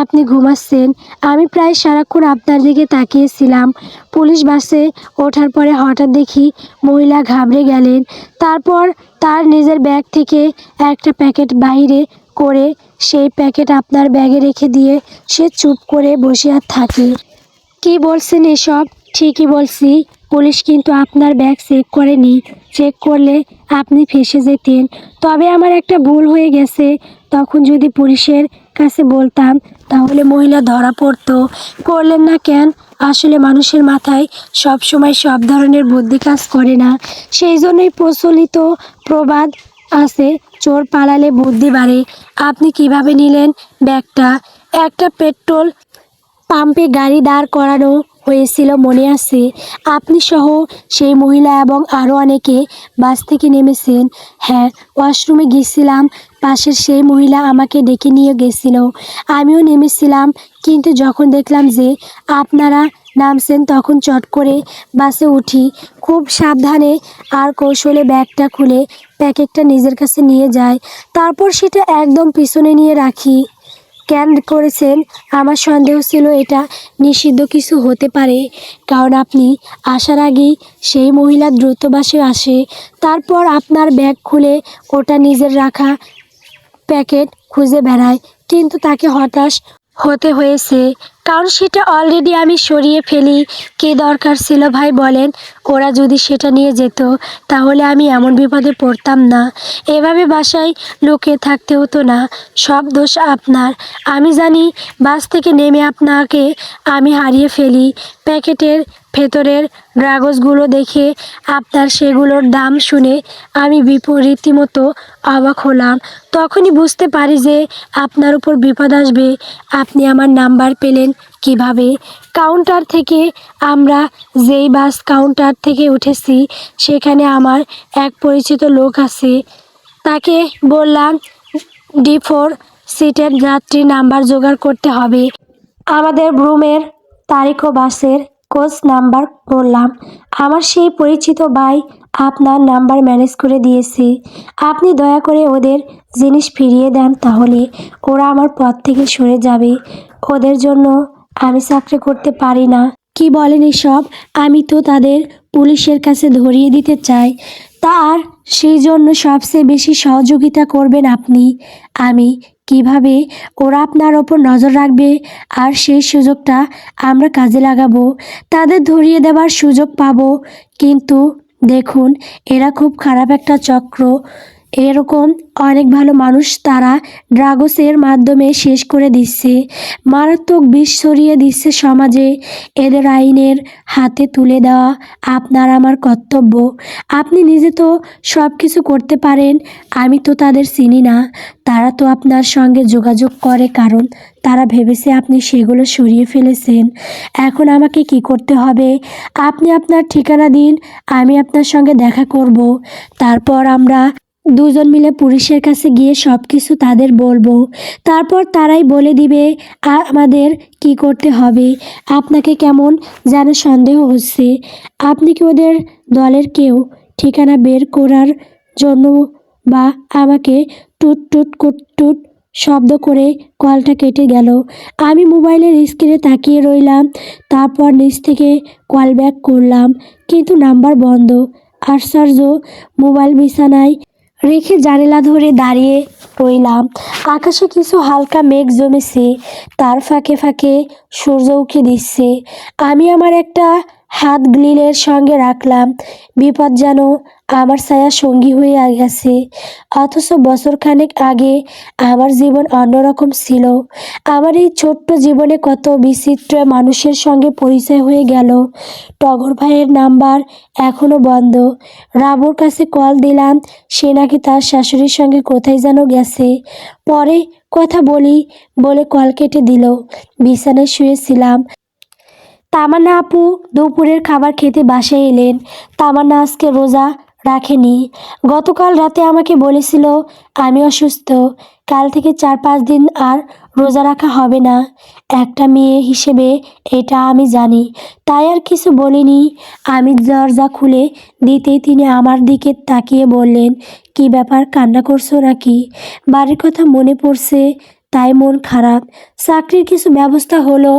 আপনি ঘুমাচ্ছেন। আমি প্রায় সারাক্ষণ আপনার দিকে তাকিয়েছিলাম। পুলিশ বাসে ওঠার পরে হঠাৎ দেখি মহিলা ঘাবড়ে গেলেন। তারপর তার নিজের ব্যাগ থেকে একটা প্যাকেট বাইরে করে সেই প্যাকেট আপনার ব্যাগে রেখে দিয়ে সে চুপ করে বসে আর থাকে। কি বলছেন এসব? ঠিকই বলছি। পুলিশ কিন্তু আপনার ব্যাগ চেক করেনি। চেক করলে আপনি ফেঁসে যেতেন। তবে আমার একটা ভুল হয়ে গেছে। তখন যদি পুলিশের কাছে বলতাম তাহলে মহিলা ধরা পড়তো। করলেন না কেন? আসলে মানুষের মাথায় সব সময় সব ধরনের বুদ্ধি কাজ করে না। সেই জন্যই প্রচলিত প্রবাদ আছে, চোর পালালে বুদ্ধি বাড়ে। আপনি কিভাবে নিলেন ব্যাগটা? একটা পেট্রোল পাম্পে গাড়ি দাঁড় করানো হয়েছিল মনে আছে? আপনি সহ সেই মহিলা এবং আরও অনেকে বাস থেকে নেমেছেন। হ্যাঁ, ওয়াশরুমে গিয়েছিলাম। পাশের সেই মহিলা আমাকে ডেকে নিয়ে গেছিল। আমিও নেমেছিলাম, কিন্তু যখন দেখলাম যে আপনারা নামছেন তখন চট করে বাসে উঠি। খুব সাবধানে আর কৌশলে ব্যাগটা খুলে প্যাকেটটা নিজের কাছে নিয়ে যায়। তারপর সেটা একদম পিছনে নিয়ে রাখি। কেন করেছেন? আমার সন্দেহ ছিল এটা নিষিদ্ধ কিছু হতে পারে, কারণ আপনি আসার আগেই সেই মহিলা দ্রুত বাসে আসে। তারপর আপনার ব্যাগ খুলে ওটা নিজের রাখা প্যাকেট খুঁজে বেড়ায়, কিন্তু তাকে হতাশ হতে হয়েছে। কারণ সেটা অলরেডি আমি সরিয়ে ফেলি। কী দরকার ছিল ভাই বলেন? ওরা যদি সেটা নিয়ে যেত তাহলে আমি এমন বিপদে পড়তাম না। এভাবে বাসায় লুকিয়ে থাকতে হতো না। সব দোষ আপনার। আমি জানি বাস থেকে নেমে আপনাকে আমি হারিয়ে ফেলি। প্যাকেটের ভেতরের ড্রাগসগুলো দেখে আপনার সেগুলোর দাম শুনে আমি রীতিমতো অবাক হলাম। তখনই বুঝতে পারি যে আপনার উপর বিপদ আসবে। আপনি আমার নাম্বার পেলেন কিভাবে? কাউন্টার থেকে। আমরা যেই বাস কাউন্টার থেকে উঠেছি সেখানে আমার এক পরিচিত লোক আছে। তাকে বললাম D4 সিটের যাত্রী নাম্বার জোগাড় করতে হবে। আমাদের রুমের তারিখ ও বাসের কোচ নাম্বার বললাম। আমার সেই পরিচিত ভাই আপনার নাম্বার ম্যানেজ করে দিয়েছি। আপনি দয়া করে ওদের জিনিস ফিরিয়ে দেন, তাহলে ওরা আমার পথ থেকে সরে যাবে। ওদের জন্য আমি চাকরি করতে পারি না। কি বলেন এসব? আমি তো তাদের পুলিশের কাছে ধরিয়ে দিতে চাই। তার সেই জন্য সবচেয়ে বেশি সহযোগিতা করবেন আপনি। আমি কিভাবে ওরা আপনার ওপর নজর রাখবে, আর সেই সুযোগটা আমরা কাজে লাগাবো, তাদের ধরিয়ে দেওয়ার সুযোগ পাবো। কিন্তু দেখুন, এরা খুব খারাপ একটা চক্র। এরকম অনেক ভালো মানুষ তারা ড্রাগসের মাধ্যমে শেষ করে দিচ্ছে, মারাত্মক বিষ ছড়িয়ে দিচ্ছে সমাজে। এদের আইনের হাতে তুলে দেওয়া আপনার আমার কর্তব্য। আপনি নিজে তো সব কিছু করতে পারেন, আমি তো তাদের চিনি না। তারা তো আপনার সঙ্গে যোগাযোগ করে কারণ তারা ভেবেছে আপনি সেগুলো সরিয়ে ফেলেছেন। এখন আমাকে কি করতে হবে? আপনি আপনার ঠিকানা দিন, আমি আপনার সঙ্গে দেখা করব। তারপর আমরা দুজন মিলে পুলিশের কাছে গিয়ে সব কিছু তাদের বলবো। তারপর তারাই বলে দিবে আমাদের কি করতে হবে। আপনাকে কেমন যেন সন্দেহ হচ্ছে। আপনি কি ওদের দলের কেউ? ঠিকানা বের করার জন্য বা আমাকে টুট টুট টুট শব্দ করে কলটা কেটে গেল। আমি মোবাইলের স্ক্রিনে তাকিয়ে রইলাম। তারপর নিচ থেকে কল ব্যাক করলাম, কিন্তু নাম্বার বন্ধ। আশ্চর্য! মোবাইল বিছানায় রেখে জানালা ধরে দাঁড়িয়ে রইলাম। আকাশে কিছু হালকা মেঘ জমেছে, তার ফাঁকে ফাঁকে সূর্য উঁকি দিচ্ছে। আমি আমার একটা হাত গ্রিলের সঙ্গে রাখলাম। বিপদ যেন আমার ছায়া সঙ্গী হয়ে গেছে। অথচ বছরখানেক আগে আমার জীবন অন্যরকম ছিল। আমার এই ছোট্ট জীবনে কত বিচিত্র মানুষের সঙ্গে পরিচয় হয়ে গেল। টগর ভাইয়ের নাম্বার এখনও বন্ধ। রাবুর কাছে কল দিলাম, সে নাকি তার শাশুড়ির সঙ্গে কোথায় যেন গেছে। পরে কথা বলি বলে কল কেটে দিল। বিছানায় শুয়েছিলাম। তামান্না আপু দুপুরের খাবার খেতে বাসায় এলেন। তামান্না আজকে রোজা রাখেনি। গতকাল রাতে আমাকে বলেছিল আমি অসুস্থ, কাল থেকে 4-5 দিন আর রোজা রাখা হবে না। একটা মেয়ে হিসেবে এটা আমি জানি, তাই আর কিছু বলিনি। আমি দরজা খুলে দিতেই তিনি আমার দিকে তাকিয়ে বললেন, কি ব্যাপার, কান্না করছো নাকি? বাড়ির কথা মনে পড়ছে তাই মন খারাপ? চাকরির কিছু ব্যবস্থা হলো?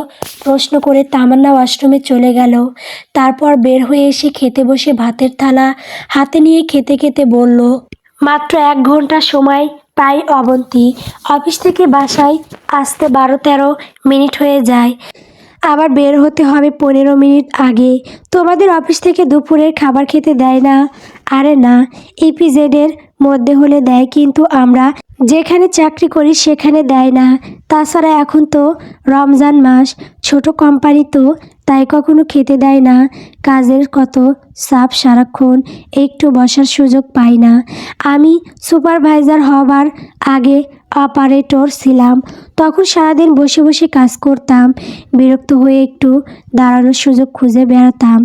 প্রশ্ন করে তামান্না ওয়াশরুমে চলে গেল। তারপর বের হয়ে এসে খেতে বসে ভাতের থালা হাতে নিয়ে খেতে খেতে বলল, মাত্র 1 ঘন্টা সময় পাই অবন্তী। অফিস থেকে বাসায় আসতে 12-13 মিনিট হয়ে যায়। আবার বের হতে হবে 15 মিনিট আগে। তোমাদের অফিস থেকে দুপুরের খাবার খেতে দেয় না? আরে না, ইপিজেডের মধ্যে হলে দেয়, কিন্তু আমরা যেখানে চাকরি করি সেখানে দেয় না। তাছাড়া এখন তো রমজান মাস, ছোট কোম্পানি তো, তাই কখনো খেতে দেয় না। কাজের কত চাপ, সারাক্ষণ একটু বসার সুযোগ পাই না। আমি সুপারভাইজার হবার আগে অপারেটর ছিলাম, তখন সারাদিন বসে বসে কাজ করতাম। বিরক্ত হয়ে একটু দাঁড়ানোর সুযোগ খুঁজে বেড়াতাম।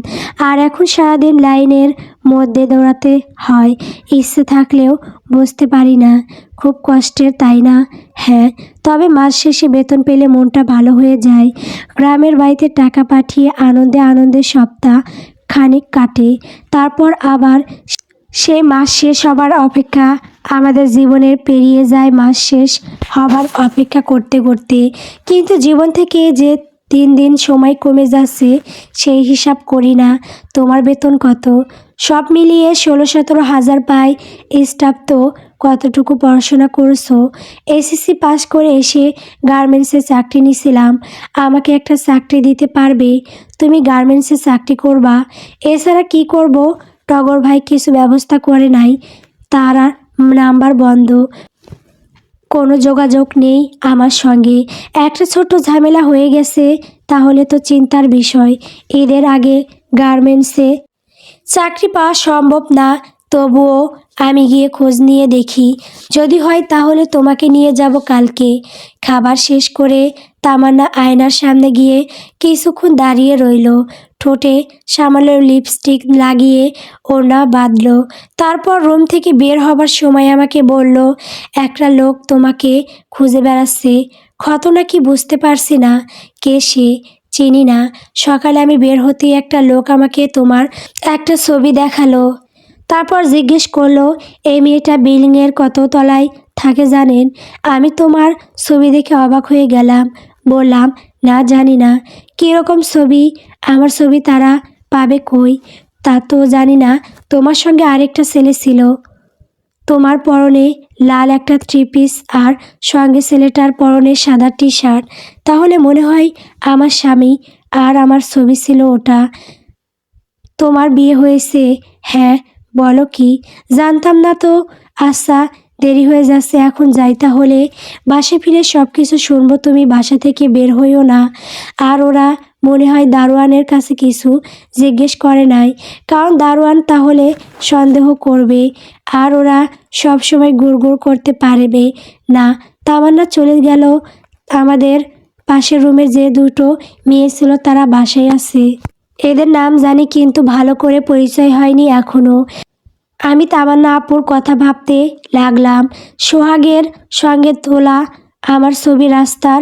আর এখন সারাদিন লাইনের মধ্যে দৌড়াতে হয়। ইচ্ছে থাকলেও বুঝতে পারি না। খুব কষ্টের, তাই না? হ্যাঁ, তবে মাস শেষে বেতন পেলে মনটা ভালো হয়ে যায়। গ্রামের বাড়িতে টাকা পাঠিয়ে আনন্দে আনন্দে সপ্তাহ খানিক কাটে। তারপর আবার সেই মাস শেষ হবার অপেক্ষা। আমাদের জীবনের পেরিয়ে যায় মাস শেষ হবার অপেক্ষা করতে করতে। কিন্তু জীবন থেকে যে দিন দিন সময় কমে যাচ্ছে সেই হিসাব করি না। তোমার বেতন কত? সব মিলিয়ে 16-17 হাজার পাই। স্টাফ তো কতটুকু পড়াশোনা করেছো? এসএসসি পাস করে এসে গার্মেন্টসে চাকরি নিয়েছিলাম। আমাকে একটা চাকরি দিতে পারবে? তুমি গার্মেন্টসে চাকরি করবা, এছাড়া কি করব? টগর ভাই কিছু ব্যবস্থা করে নাই, তারা নাম্বার বন্ধ, কোনো যোগাযোগ নেই আমার সঙ্গে। একটা ছোট্ট ঝামেলা হয়ে গেছে, তাহলে তো চিন্তার বিষয়। ঈদের আগে গার্মেন্টসে চাকরি পাওয়া সম্ভব না, তবুও আমি গিয়ে খোঁজ নিয়ে দেখি, যদি হয় তাহলে তোমাকে নিয়ে যাব কালকে। খাবার শেষ করে তামান্না আয়নার সামনে গিয়ে কিছুক্ষণ দাঁড়িয়ে রইল, ঠোঁটে সামান্য লিপস্টিক লাগিয়ে ওড়না বাঁধল। তারপর রুম থেকে বের হবার সময় আমাকে বলল, একটা লোক তোমাকে খুঁজে বেড়াচ্ছে। ঘটনা কি বুঝতে পারছি না, কে সে? চিনি না। সকালে আমি বের হতেই একটা লোক আমাকে তোমার একটা ছবি দেখালো, তারপর জিজ্ঞেস করলো, এই মেয়েটা বিল্ডিংয়ের কত তলায় থাকে জানেন? আমি তোমার ছবি দেখে অবাক হয়ে গেলাম, বললাম, না জানি না। কীরকম ছবি? আমার ছবি তারা পাবে কই? তা তো জানি না। তোমার সঙ্গে আরেকটা ছেলে ছিল, তোমার পরনে লাল একটা থ্রি পিস আর সঙ্গে ছেলেটার পরনে সাদা টি শার্ট। তাহলে মনে হয় আমার স্বামী, আর আমার ছবি ছিল ওটা। তোমার বিয়ে হয়েছে? হ্যাঁ। বলো কি? জানতাম না তো। আচ্ছা, দেরি হয়ে যাচ্ছে, এখন যাই তাহলে। বাসে ফিরে সব কিছু শুনবো, তুমি বাসা থেকে বের হইও না। আর ওরা মনে হয় দারোয়ানের কাছে কিছু জিজ্ঞেস করে নাই, কারণ দারোয়ান তাহলে সন্দেহ করবে, আর ওরা সব সময় গুড়গুড় করতে পারবে না। তামান্না চলে গেল। আমাদের পাশের রুমের যে দুটো মেয়ে ছিল তারা বাসায় আছে। এদের নাম জানি কিন্তু ভালো করে পরিচয় হয়নি এখনো। আমি তামান্না আপুর কথা ভাবতে লাগলাম। সোহাগের সঙ্গে তোলা আমার ছবি রাস্তার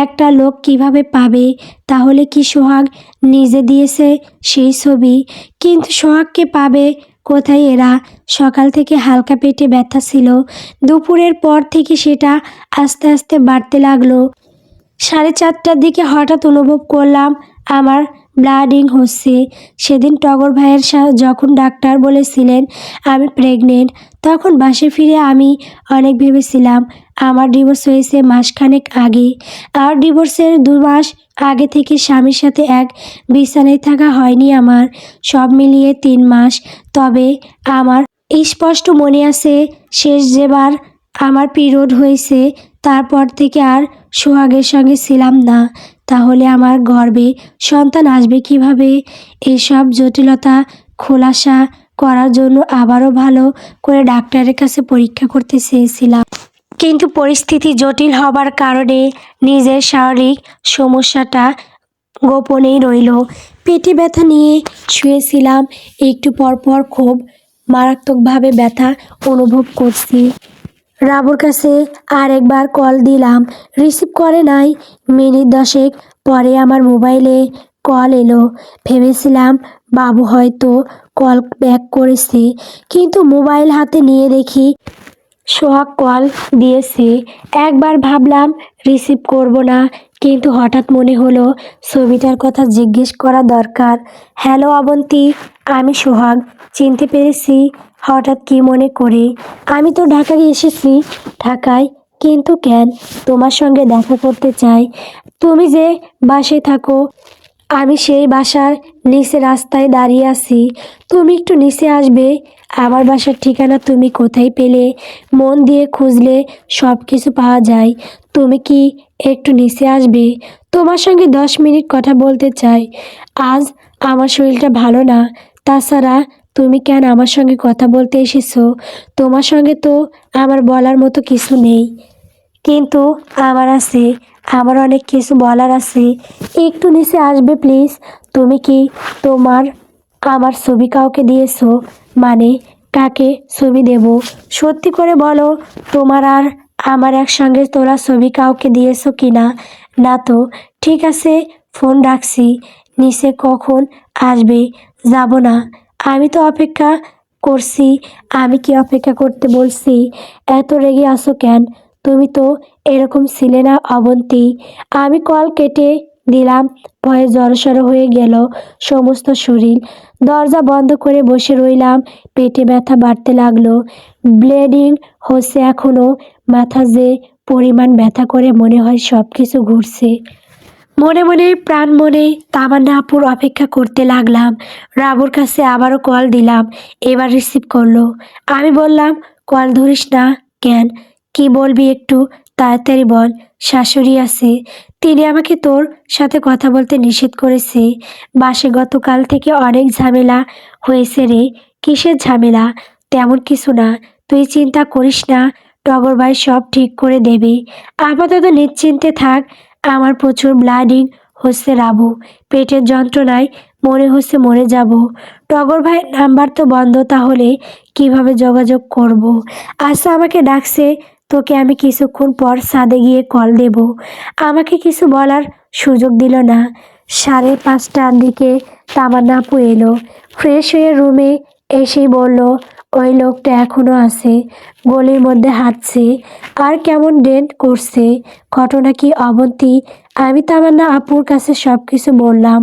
একটা লোক কিভাবে পাবে? তাহলে কি সোহাগ নিজে দিয়েছে সেই ছবি? কিন্তু সোহাগকে পাবে কোথায় এরা? সকাল থেকে হালকা পেটে ব্যথা ছিল, দুপুরের পর থেকে সেটা আস্তে আস্তে বাড়তে লাগলো। 4:30টার দিকে হঠাৎ অনুভব করলাম আমার ব্লিডিং হচ্ছে। সেদিন টগর ভাইয়ের যখন ডাক্তার বলেছিলেন আমি প্রেগনেন্ট, তখন বাসে ফিরে আমি অনেক ভেবেছিলাম আমার ডিভোর্স হয়েছে মাসখানেক আগে, আর ডিভোর্সের 2 মাস আগে থেকে স্বামীর সাথে এক বিছানায় থাকা হয়নি আমার, সব মিলিয়ে 3 মাস। তবে আমার স্পষ্ট মনে আছে, শেষ যেবার আমার পিরিয়ড হয়েছে তারপর থেকে আর সোহাগের সঙ্গে ছিলাম না। তাহলে আমার গর্ভে সন্তান আসবে কিভাবে? এসব জটিলতা খোলাসা করার জন্য আবারও ভালো করে ডাক্তারের কাছে পরীক্ষা করতে চেয়েছিলাম, কিন্তু পরিস্থিতি জটিল হবার কারণে নিজের শারীরিক সমস্যাটা গোপনেই রইল। পেটে ব্যথা নিয়ে শুয়েছিলাম, একটু পরপর খুব মারাত্মকভাবে ব্যথা অনুভব করছি। রাবুর কাছে আরেকবার কল দিলাম, রিসিভ করে নাই। মিনিট 10 পরে আমার মোবাইলে কল এলো। ভেবেছিলাম বাবু হয়তো কল ব্যাক করেছে, কিন্তু মোবাইল হাতে নিয়ে দেখি সোহাগ কল দিয়েছে। একবার ভাবলাম রিসিভ করব না, কিন্তু হঠাৎ মনে হলো ছবিটার কথা জিজ্ঞেস করা দরকার। হ্যালো অবন্তী, আমি সোহাগ। চিনতে পেরেছি হঠাৎ কি মনে করে? আমি তো ঢাকায় এসেছি। ঢাকায়? কিন্তু কেন? তোমার সঙ্গে দেখা করতে চাই। তুমি যে বাসায় থাকো, আমি সেই বাসার নিচে রাস্তায় দাঁড়িয়ে আছি। তুমি একটু নিচে আসবে? আমার বাসার ঠিকানা তুমি কোথায় পেলে? মন দিয়ে খুঁজলে সব কিছু পাওয়া যায়। তুমি কি একটু নিচে আসবে? তোমার সঙ্গে 10 মিনিট কথা বলতে চাই। আজ আমার শরীরটা ভালো না। তাছাড়া তুমি কেন আমার সঙ্গে কথা বলতে এসেছো? তোমার সঙ্গে তো আমার বলার মতো কিছু নেই, কিন্তু আমার আছে। আমার অনেক কিছু বলার আছে। একটু নিচে আসবে প্লিজ? তুমি কি তোমার আমার ছবি কাউকে দিয়েছো? মানে কাকে ছবি দেব? সত্যি করে বলো, তোমার আর আমার একসঙ্গে তোলা ছবি কাউকে দিয়েছো কি না? না তো। ঠিক আছে, ফোন রাখছি। নিচে কখন আসবে? যাব না। আমি তো অপেক্ষা করছি। আমি কি অপেক্ষা করতে বলছি? এত রেগে আছো কেন? তুমি তো এরকম ছিলে না অবন্তী। আমি কল কেটে দিলাম। ভয়ে জড়সড় হয়ে গেল সমস্ত শরীর। দরজা বন্ধ করে বসে রইলাম। পেটে ব্যথা বাড়তে লাগলো। ব্লিডিং হচ্ছে এখনো। মাথা যে পরিমাণ ব্যথা করে মনে হয় সব কিছু ঘুরছে। মনে মনে প্রাণ মনে তামান্না আপুর অপেক্ষা করতে লাগলাম। রাবুর কাছে আবারও কল দিলাম। এবার রিসিভ করলো। আমি বললাম, কল ধরিস না কেন? কি বলবি একটু তাড়াতাড়ি বল। শাশুড়ি আছে, তিনি আমাকে তোর সাথে কথা বলতে নিষেধ করেছে। বাসে গতকাল থেকে অনেক ঝামেলা হয়েছে রে। কিসের ঝামেলা? তেমন কিছু না, তুই চিন্তা করিস না, টগর ভাই সব ঠিক করে দেবে। আপাতত নিশ্চিন্তে থাক। আমার প্রচুর ব্লিডিং হচ্ছে রাবু। পেটের যন্ত্রণায় মনে হচ্ছে মরে যাব। টগর ভাই নাম্বার তো বন্ধ, তাহলে কিভাবে যোগাযোগ করব? আচ্ছা, আমাকে ডাকছে, তোকে আমি কিছুক্ষণ পর ছাদে গিয়ে কল দেব। আমাকে কিছু বলার সুযোগ দিল না। 5:30টার দিকে তামান্না আপু এলো। ফ্রেশ হয়ে রুমে এসেই বলল, ওই লোকটা এখনো আছে, গলির মধ্যে হাঁটছে আর কেমন ডেন্ট করছে। ঘটনা কি অবন্তী? আমি তামান্না আপুর কাছে সব কিছু বললাম।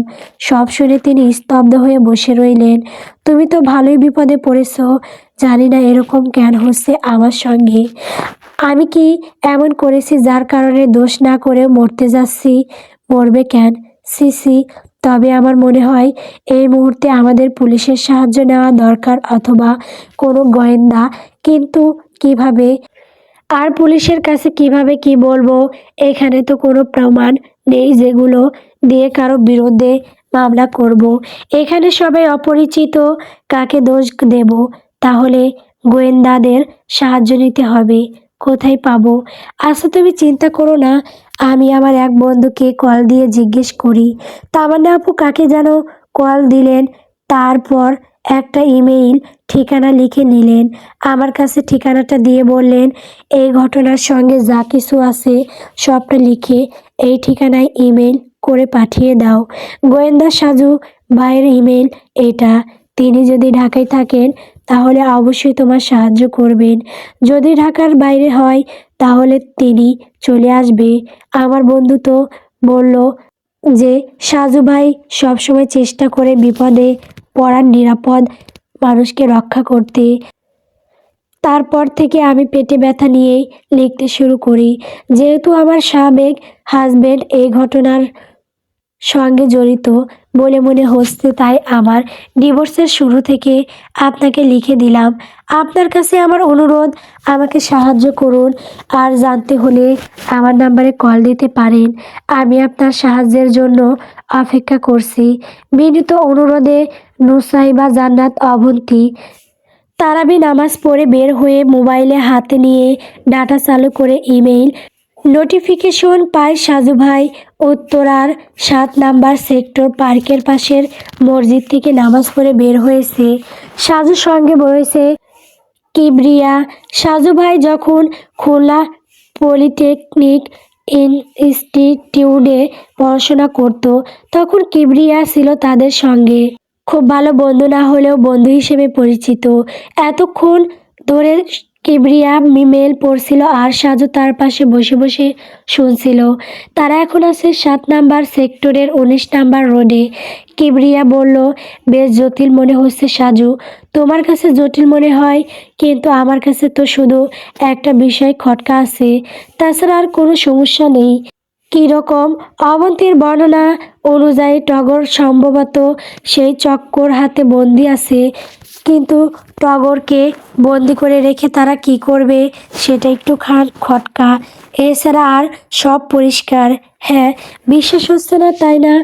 সব শুনে তিনি স্তব্ধ হয়ে বসে রইলেন। তুমি তো ভালোই বিপদে পড়েছ। জানি না এরকম কেন হচ্ছে আমার সঙ্গে। আমি কি এমন করেছি যার কারণে দোষ না করেও মরতে যাচ্ছি? মরবে কেন? সিসি। তবে আমার মনে হয় এই মুহূর্তে আমাদের পুলিশের সাহায্য নেওয়া দরকার, অথবা কোনো গোয়েন্দা। কিন্তু কিভাবে? আর পুলিশের কাছে কিভাবে কি বলবো? এখানে তো কোনো প্রমাণ নেই যেগুলো দিয়ে কারো বিরুদ্ধে মামলা করব। এখানে সবাই অপরিচিত, কাকে দোষ দেব? তাহলে গোয়েন্দাদের সাহায্য নিতে হবে। কোথায় পাবো? আচ্ছা, তুমি চিন্তা করো না, আমি আমার এক বন্ধুকে কল দিয়ে জিজ্ঞেস করি। তামান্না আপু কাকে যেন কল দিলেন, তারপর একটা ইমেইল ঠিকানা লিখে নিলেন। আমার কাছে ঠিকানাটা দিয়ে বললেন, এই ঘটনার সঙ্গে যা কিছু আছে সবটা লিখে এই ঠিকানায় ইমেল করে পাঠিয়ে দাও। গোয়েন্দা সাজু ভাইয়ের ইমেল এটা। তিনি যদি ঢাকায় থাকেন তাহলে অবশ্যই তোমার সাহায্য করবেন। যদি ঢাকার বাইরে হয় তাহলে তিনি চলে আসবে। আমার বন্ধু তো বলল যে সাজু ভাই সবসময় চেষ্টা করে বিপদে পড়ার নিরাপদ মানুষকে রক্ষা করতে। তারপর থেকে আমি পেটে ব্যথা নিয়েই লিখতে শুরু করি। যেহেতু আমার সাবেক হাজবেন্ড এই ঘটনার সঙ্গে জড়িত বলে মনে হচ্ছে, তাই আমার ডিভোর্সের শুরু থেকে আপনাকে লিখে দিলাম। আপনার কাছে আমার অনুরোধ, আমাকে সাহায্য করুন। আর জানতে হলে আমার নাম্বারে কল দিতে পারেন। আমি আপনার সাহায্যের জন্য অপেক্ষা করছি। বিনীত অনুরোধে, নুসাইবা জান্নাত অবন্তী। তারাবি নামাজ পড়ে বের হয়ে মোবাইলে হাতে নিয়ে ডাটা চালু করে ইমেইল নোটিফিকেশন পাই সাজু ভাই উত্তরার 7 নাম্বার সেক্টর পার্কের পাশের মসজিদ থেকে নামাজ পড়ে বের হয়েছে। সাজুর সঙ্গে রয়েছে কিবরিয়া। সাজু ভাই যখন খুলনা পলিটেকনিক ইনস্টিটিউটে পড়াশোনা করত, তখন কিবরিয়া ছিল তাদের সঙ্গে। খুব ভালো বন্ধু না হলেও বন্ধু হিসেবে পরিচিত। এতক্ষণ ধরে কিবরিয়া ইমেল পড়ছিল আর সাজু তার পাশে বসে বসে শুনছিল। তারা এখন আছে 7 নাম্বার সেক্টরের 19 নাম্বার রোডে। কিবরিয়া বলল, বেশ জটিল মনে হচ্ছে সাজু। তোমার কাছে জটিল মনে হয়, কিন্তু আমার কাছে তো শুধু একটা বিষয় খটকা আছে, তাছাড়া আর কোনো সমস্যা নেই। কীরকম? অবন্তীর বর্ণনা অনুযায়ী টগর সম্ভবত সেই চক্কর হাতে বন্দি আছে, কিন্তু টগরকে বন্দি করে রেখে তারা কি করবে সেটা একটু খটকা। এছাড়া আর সব পরিষ্কার। হ্যাঁ, বিশ্বাস হচ্ছে না তাই না?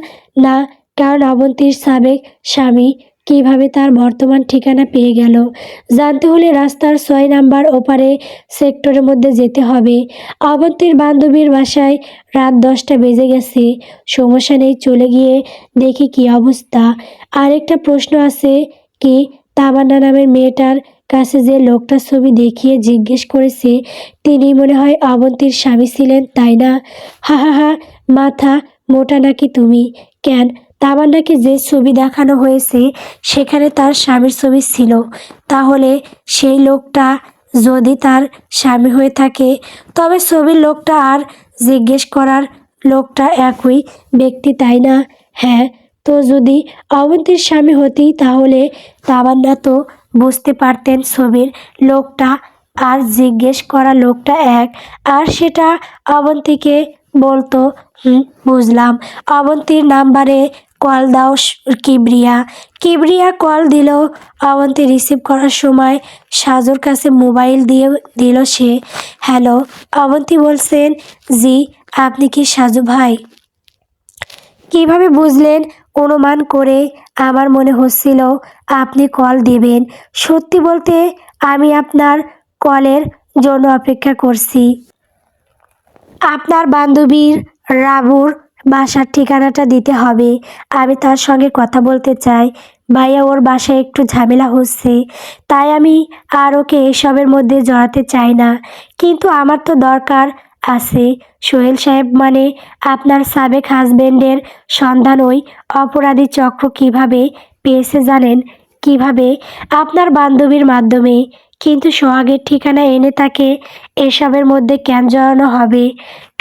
না, কারণ অবন্তীর সাবেক স্বামী কিভাবে তার বর্তমান ঠিকানা পেয়ে গেল জানতে হলে রাস্তার 6 নাম্বার ওপারে সেক্টরের মধ্যে যেতে হবে। অবন্তীর বান্ধবীর বাসায় রাত 10টা বেজে গেছে। সমস্যা নেই, চলে গিয়ে দেখি কি অবস্থা। আরেকটা প্রশ্ন আছে, কি তামান্না নামের মেয়েটার কাছে যে লোকটার ছবি দেখিয়ে জিজ্ঞেস করেছে, তিনি মনে হয় অবন্তীর স্বামী ছিলেন, তাই না? হা হা হা, মাথা মোটা নাকি তুমি? কেন? তামান্নাকে যে ছবি দেখানো হয়েছে সেখানে তার স্বামীর ছবি ছিল। তাহলে সেই লোকটা যদি তার স্বামী হয়ে থাকে, তবে ছবির লোকটা আর জিজ্ঞেস করার লোকটা একই ব্যক্তি, তাই না? হ্যাঁ, তো যদি অবন্তীর স্বামী হতি তাহলে তামান্না তো বুঝতে পারতেন ছবির লোকটা আর জিজ্ঞেস করা লোকটা এক, আর সেটা অবন্তীকে বলতো। বুঝলাম। অবন্তীর নাম্বারে কল দাও কিবরিয়া। কিবরিয়া কল দিল। অবন্তী রিসিভ করার সময় সাজুর কাছে মোবাইল দিয়ে দিল সে। হ্যালো, অবন্তী বলছেন। জি, আপনি কি সাজু ভাই? কিভাবে বুঝলেন? অনুমান করে আমার মনে হচ্ছিল আপনি কল দিবেন। সত্যি বলতে আমি আপনার কলের জন্য অপেক্ষা করছি। আপনার বান্ধবীর রাবুর বাসার ঠিকানাটা দিতে হবে। আমি তার সঙ্গে কথা বলতে চাই। ভাইয়া, ওর বাসায় একটু ঝামেলা হচ্ছে, তাই আমি আর ওকে এসবের মধ্যে জড়াতে চাই না। কিন্তু আমার তো দরকার আছে। সোহেল সাহেব মানে আপনার সাবেক হাজবেন্ডের সন্ধান ওই অপরাধী চক্র কিভাবে পেয়েছে জানেন? কিভাবে? আপনার বান্ধবীর মাধ্যমে। কিন্তু সোহাগের ঠিকানা এনে তাকে এসবের মধ্যে কেন জড়ানো হবে?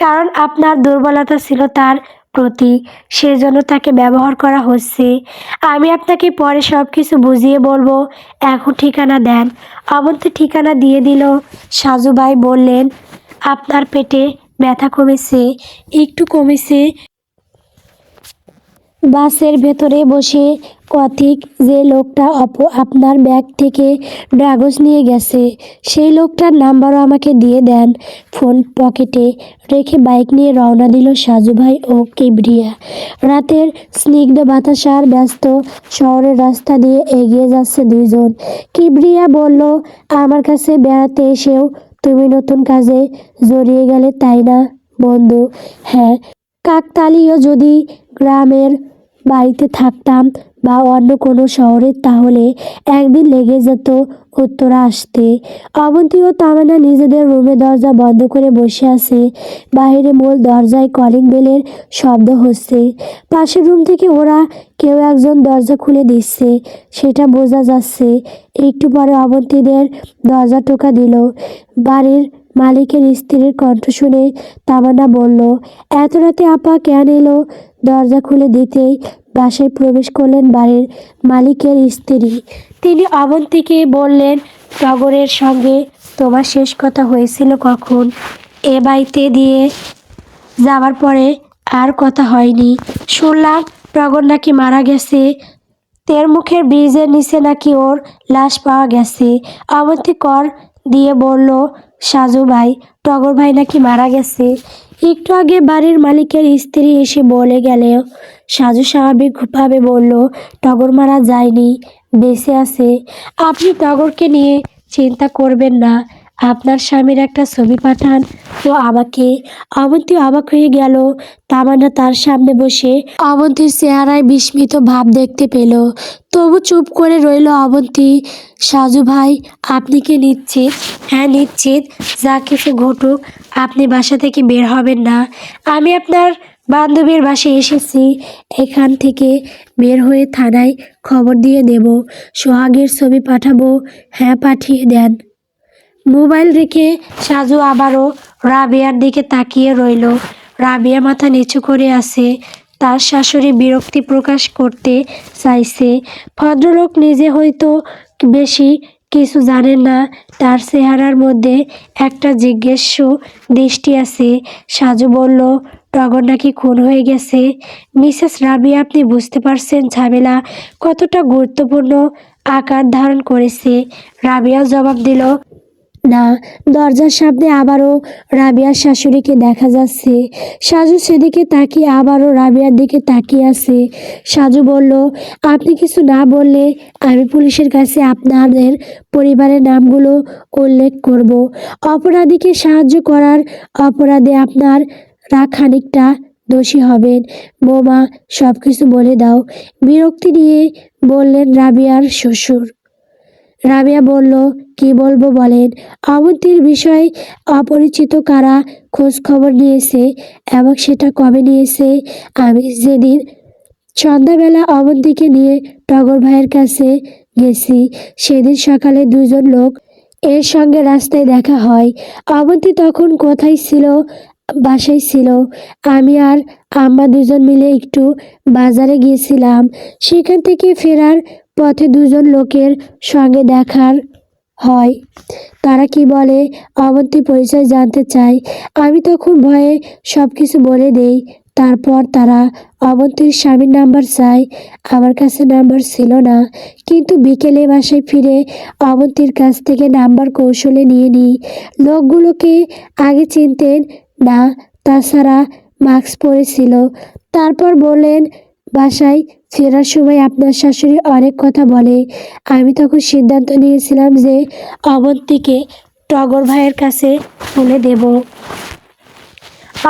কারণ আপনার দুর্বলতা ছিল তার প্রতি, সেজন্য তাকে ব্যবহার করা হচ্ছে। আমি আপনাকে পরে সব কিছু বুঝিয়ে বলবো, এখন ঠিকানা দেন। অবন্তী ঠিকানা দিয়ে দিল। সাজু ভাই বললেন, আপনার পেটে ব্যথা কমেছে? একটু কমেছে। বাসের ভেতরে বসে কথিক যে লোকটা আপনার ব্যাগ থেকে ড্রাগস নিয়ে গেছে, সেই লোকটার নাম্বারও আমাকে দিয়ে দেন। ফোন পকেটে রেখে বাইক নিয়ে রওনা দিল সাজু ভাই ও কিবরিয়া। রাতের স্নিগ্ধ বাতাস আর ব্যস্ত শহরের রাস্তা দিয়ে এগিয়ে যাচ্ছে দুইজন। কিবরিয়া বলল, আমার কাছে বেড়াতে এসেও তুমি নতুন কাজে জড়িয়ে গেলে, তাই না বন্ধু? হ্যাঁ, কাকতালীয়। যদি গ্রামের বাড়িতে থাকতাম বা অন্য কোনো শহরে, তাহলে একদিন লেগে যেত উত্তরা আসতে। অবন্তী ও তামান্না নিজেদের রুমে দরজা বন্ধ করে বসে আছে। বাইরে মূল দরজায় কলিং বেলের শব্দ হচ্ছে। পাশের রুম থেকে ওরা কেউ একজন দরজা খুলে দিচ্ছে, সেটা বোঝা যাচ্ছে। একটু পরে অবন্তীদের দরজা টোকা দিল। বাড়ির মালিকের স্ত্রীর কণ্ঠ শুনে তামান্না বলল, এত রাতে আপা কেন এলো? দরজা খুলে দিতেই বাসায় প্রবেশ করলেন বাড়ির মালিকের স্ত্রী। তিনি অবন্তীকে বললেন, টগরের সঙ্গে তোমার শেষ কথা হয়েছিল কখন? এ বাড়িতে দিয়ে যাওয়ার পরে আর কথা হয়নি। শুনলাম টগর নাকি মারা গেছে। তেরমুখের ব্রিজের নিচে নাকি ওর লাশ পাওয়া গেছে। অবন্তী কর দিয়ে বলল, সাজু ভাই, টগর ভাই নাকি মারা গেছে। একটু আগে বাড়ির মালিকের স্ত্রী এসে বলে গেলে। সাজু স্বাভাবিকভাবে বলল, টগর মারা যায়নি, বেঁচে আছে। আপনি টগরকে নিয়ে চিন্তা করবেন না। আপনার স্বামীর একটা ছবি পাঠান তো আমাকে। অবন্তী অবাক হয়ে গেল। তামান্না তার সামনে বসে অবন্তীর চেহারায় বিস্মিত ভাব দেখতে পেল। তবু চুপ করে রইল অবন্তী। সাজু ভাই, আপনি কি নিশ্চিত? হ্যাঁ নিশ্চিত। যা কিছু ঘটুক আপনি বাসা থেকে বের হবেন না। আমি আপনার বান্ধবীর বাসায় এসেছি। এখান থেকে বের হয়ে থানায় খবর দিয়ে দেব। সোহাগের ছবি পাঠাবো। হ্যাঁ, পাঠিয়ে দেন। মোবাইল রেখে সাজু আবারও রাবেয়ার দিকে তাকিয়ে রইল। রাবেয়া মাথা নিচু করে আছে। তার শাশুড়ি বিরক্তি প্রকাশ করতে চাইছে। ভদ্রলোক নিজে হয়তো বেশি কিছু জানেন না, তার চেহারার মধ্যে একটা জিজ্ঞাস্য দৃষ্টি আছে। সাজু বলল, টগর নাকি খুন হয়ে গেছে। মিসেস রাবিয়া, আপনি বুঝতে পারছেন ঝামেলা কতটা গুরুত্বপূর্ণ আকার ধারণ করেছে? রাবিয়া জবাব দিল, না। দরজার সামনে আবারও রাবিয়ার শাশুড়িকে দেখা যাচ্ছে। সাজু সেদিকে তাকিয়ে আবারও রাবিয়ার দিকে তাকিয়ে আছে। সাজু বলল, আপনি কিছু না বললে আমি পুলিশের কাছে আপনাদের পরিবারের নামগুলো উল্লেখ করব। অপরাধীকে সাহায্য করার অপরাধে আপনারা খানিকটা দোষী হবেন। বৌমা, সব কিছু বলে দাও। বিরক্তি নিয়ে বললেন রাবিয়ার শ্বশুর। রাবেয়া বলল, কি বলবো বলেন। অবন্তীর বিষয়ে অপরিচিত কারা খোঁজ খবর নিয়েছে এবং সেটা কবে নিয়েছে? আমি যেদিন সন্ধ্যাবেলা অবন্তীকে নিয়ে টগর ভাইয়ের কাছে গেছি, সেদিন সকালে দুজন লোক এর সঙ্গে রাস্তায় দেখা হয়। অবন্তী তখন কোথায় ছিল বাসায় ছিল। আমি আর আম্মা দুজন মিলে একটু বাজারে গিয়েছিলাম। সেখান থেকে ফেরার পথে দুজন লোকের সঙ্গে দেখার হয়। তারা কি বলে অবন্তীর পরিচয় জানতে চায়। আমি তখন ভয়ে সব কিছু বলে দেই। তারপর তারা অবন্তীর স্বামীর নাম্বার চায়। আমার কাছে নাম্বার ছিল না, কিন্তু বিকেলে বাসায় ফিরে অবন্তীর কাছ থেকে নাম্বার কৌশলে নিয়ে নিই। লোকগুলোকে আগে চিনতেন না, তাছাড়া মাস্ক পরেছিল। তারপর বললেন, বাসায় ফেরার সময় আপনার শাশুড়ি অনেক কথা বলে। আমি তখন সিদ্ধান্ত নিয়েছিলাম যে অবন্তীকে টগর ভাইয়ের কাছে তুলে দেব।